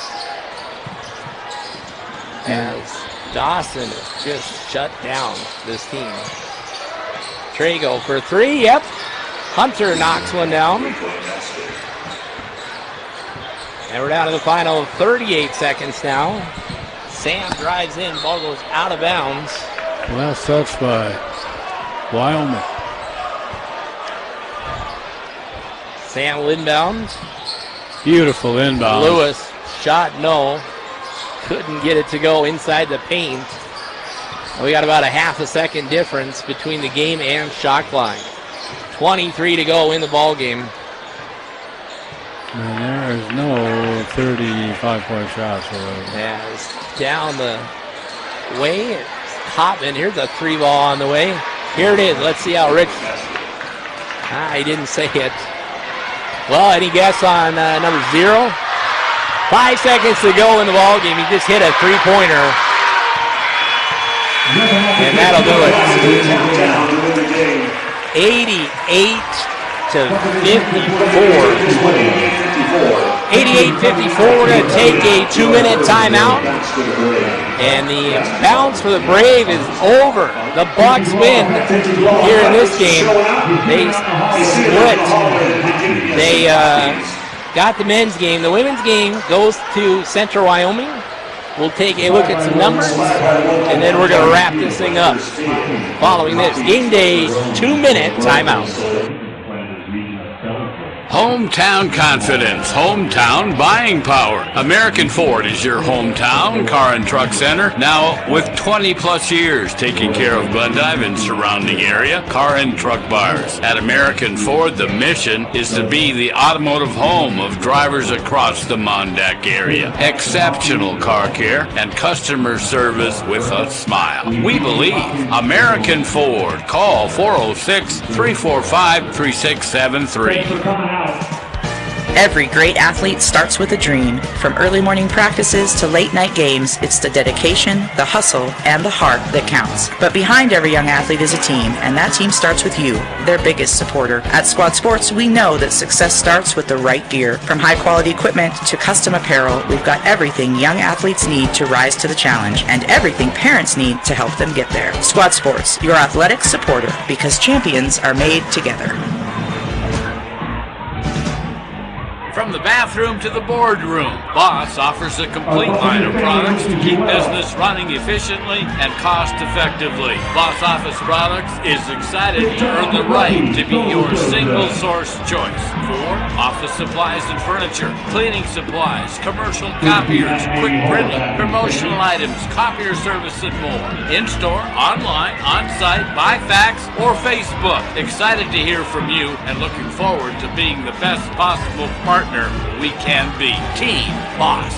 As Dawson has just shut down this team. Trago for 3, yep. Hunter knocks one down. And we're down to the final 38 seconds now. Sam drives in, ball goes out of bounds. Last touch by Wyoming. Sam will inbound. Beautiful inbound. Lewis, shot no. Couldn't get it to go inside the paint. We got about a half a second difference between the game and shot clock. 23 to go in the ball game. And there is no 35-point shots for it. Yeah, it's down the way. Hopman, here's a 3-ball on the way. Here it is. Let's see how Rich. He didn't say it. Well, any guess on number 0? 5 seconds to go in the ball game. He just hit a 3-pointer. And that'll do it. 88 to 54. 88-54 to take a 2-minute timeout. And the bounce for the Brave is over. The Bucks win here in this game. They split. They got the men's game. The women's game goes to Central Wyoming. We'll take a look at some numbers, and then we're going to wrap this thing up. Following this, game day 2-minute timeout. Hometown confidence, hometown buying power. American Ford is your hometown car and truck center, now with 20 plus years taking care of Glendive and surrounding area car and truck buyers. At American Ford, the mission is to be the automotive home of drivers across the Mondac area. Exceptional car care and customer service with a smile. We believe American Ford. Call 406-345-3673. Every great athlete starts with a dream. From early morning practices to late night games, it's the dedication, the hustle, and the heart that counts. But behind every young athlete is a team, and that team starts with you, their biggest supporter. At Squad Sports, we know that success starts with the right gear. From high quality equipment to custom apparel, we've got everything young athletes need to rise to the challenge, and everything parents need to help them get there. Squad Sports, your athletic supporter, because champions are made together. From the bathroom to the boardroom, Boss offers a complete line of products to keep business running efficiently and cost-effectively. Boss Office Products is excited to earn the right to be your single source choice for office supplies and furniture, cleaning supplies, commercial copiers, quick printing, promotional items, copier service, and more. In-store, online, on-site, by fax, or Facebook. Excited to hear from you and looking forward to being the best possible partner we can be. Team Boss.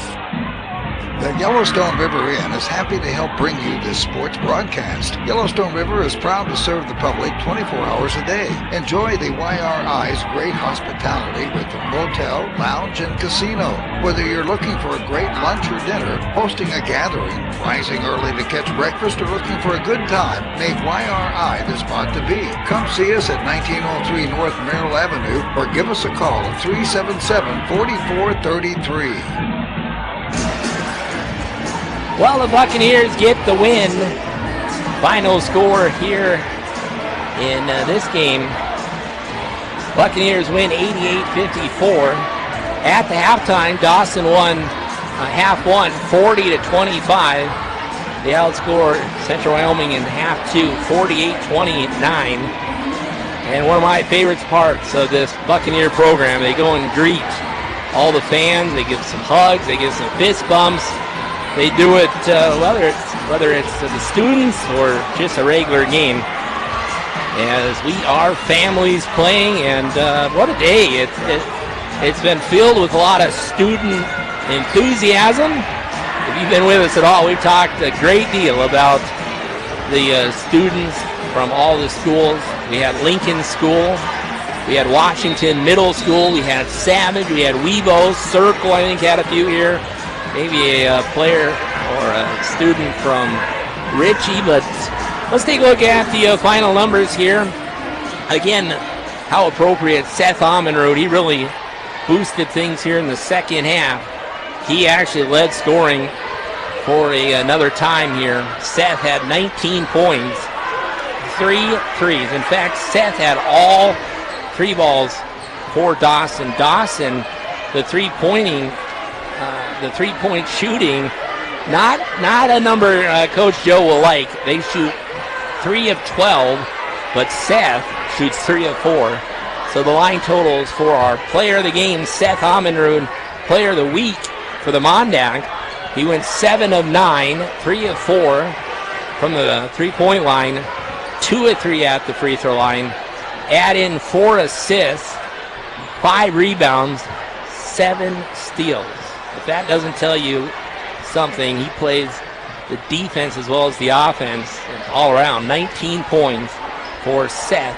The Yellowstone River Inn is happy to help bring you this sports broadcast. Yellowstone River is proud to serve the public 24 hours a day. Enjoy the YRI's great hospitality with the motel, lounge, and casino. Whether you're looking for a great lunch or dinner, hosting a gathering, rising early to catch breakfast, or looking for a good time, make YRI the spot to be. Come see us at 1903 North Merrill Avenue or give us a call at 377-4433. Well, the Buccaneers get the win. Final score here in this game. Buccaneers win 88-54. At the halftime, Dawson won half one, 40-25. They outscored Central Wyoming in half two, 48-29. And one of my favorite parts of this Buccaneer program, they go and greet all the fans. They give some hugs. They give some fist bumps. They do it whether it's the students or just a regular game. As we are families playing, and what a day! It's been filled with a lot of student enthusiasm. If you've been with us at all, we've talked a great deal about the students from all the schools. We had Lincoln School, we had Washington Middle School, we had Savage, we had Webo, Circle, I think had a few here. Maybe a player or a student from Ritchie, but let's take a look at the final numbers here. Again, how appropriate. Seth Amenrode, he really boosted things here in the second half. He actually led scoring for another time here. Seth had 19 points, 3 threes. In fact, Seth had all 3 balls for Dawson. Dawson, the three-point shooting, not a number Coach Joe will like. They shoot 3 of 12, but Seth shoots 3 of 4. So the line totals for our player of the game, Seth Amenrode, player of the week for the Mondac. He went 7 of 9, 3 of 4, from the three-point line, 2 of 3 at the free throw line. Add in 4 assists, 5 rebounds, 7 steals. If that doesn't tell you something, he plays the defense as well as the offense all around. 19 points for Seth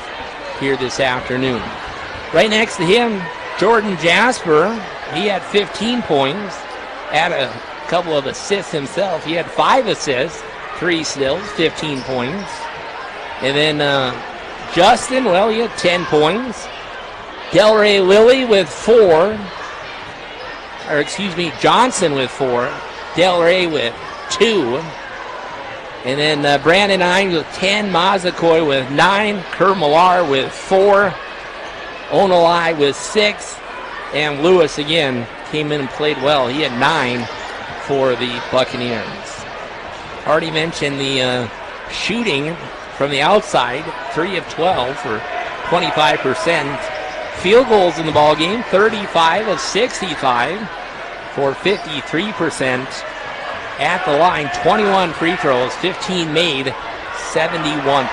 here this afternoon. Right next to him, Jordan Jasper. He had 15 points, had a couple of assists himself. He had 5 assists, 3 steals, 15 points. And then Justin, well, he had 10 points. Delray Lilly with 4. Johnson with 4. Delray with 2. And then Brandon Hines with 10. Mazakoi with 9. Kerr Millar with 4. Onalai with 6. And Lewis again came in and played well. He had 9 for the Buccaneers. Already mentioned the shooting from the outside, 3 of 12 for 25%. Field goals in the ball game, 35 of 65 for 53%. At the line, 21 free throws, 15 made, 71%.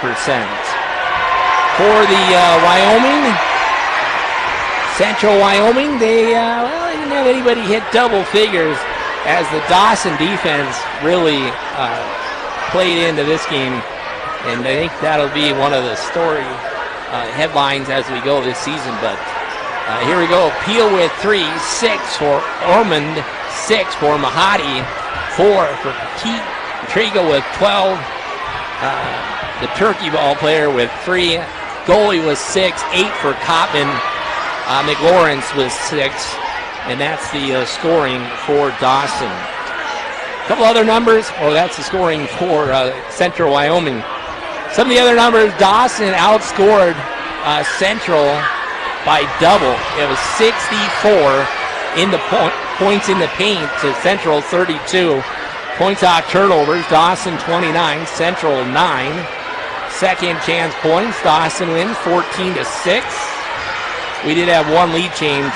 For the Wyoming, Central Wyoming, they didn't have anybody hit double figures as the Dawson defense really played into this game. And I think that'll be one of the story headlines as we go this season. But here we go. Peel with 3, 6 for Ormond, 6 for Mahadi, 4 for Trigo with 12. The Turkey ball player with 3. Goalie was 6, 8 for Cotman. McLawrence was 6. And that's the scoring for Dawson. A couple other numbers. Oh, that's the scoring for Central Wyoming. Some of the other numbers, Dawson outscored Central by double. It was 64 in the points in the paint to Central 32. Points off turnovers, Dawson 29, Central 9. Second chance points, Dawson wins 14-6. We did have one lead change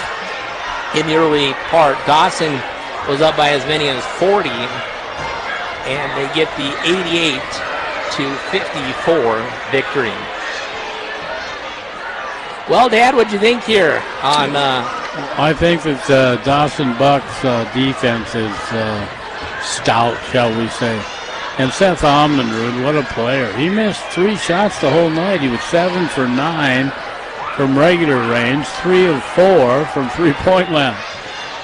in the early part. Dawson was up by as many as 40, and they get the 88-54 victory. Well, Dad, what'd you think here on? I think that Dawson Buck's defense is stout, shall we say. And Seth Almondrud, what a player. He missed 3 shots the whole night. He was 7 for 9 from regular range, 3 of 4 from three-point land.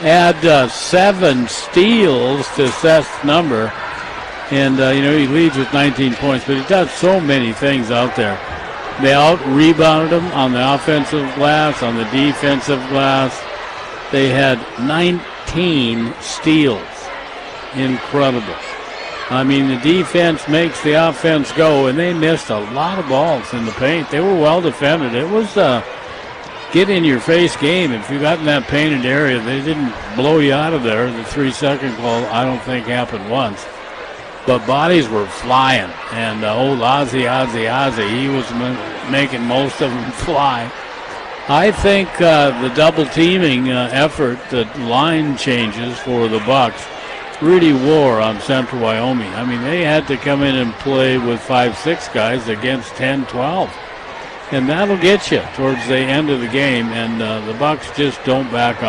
Add 7 steals to Seth's number. And, he leads with 19 points, but he does so many things out there. They out-rebounded him on the offensive glass, on the defensive glass. They had 19 steals. Incredible. I mean, the defense makes the offense go, and they missed a lot of balls in the paint. They were well defended. It was a get-in-your-face game. If you got in that painted area, they didn't blow you out of there. The 3-second call, I don't think, happened once. But bodies were flying, and old Ozzy, he was making most of them fly. I think the double-teaming effort, the line changes for the Bucks, really wore on Central Wyoming. I mean, they had to come in and play with 5-6 guys against 10-12. And that'll get you towards the end of the game, and the Bucks just don't back off.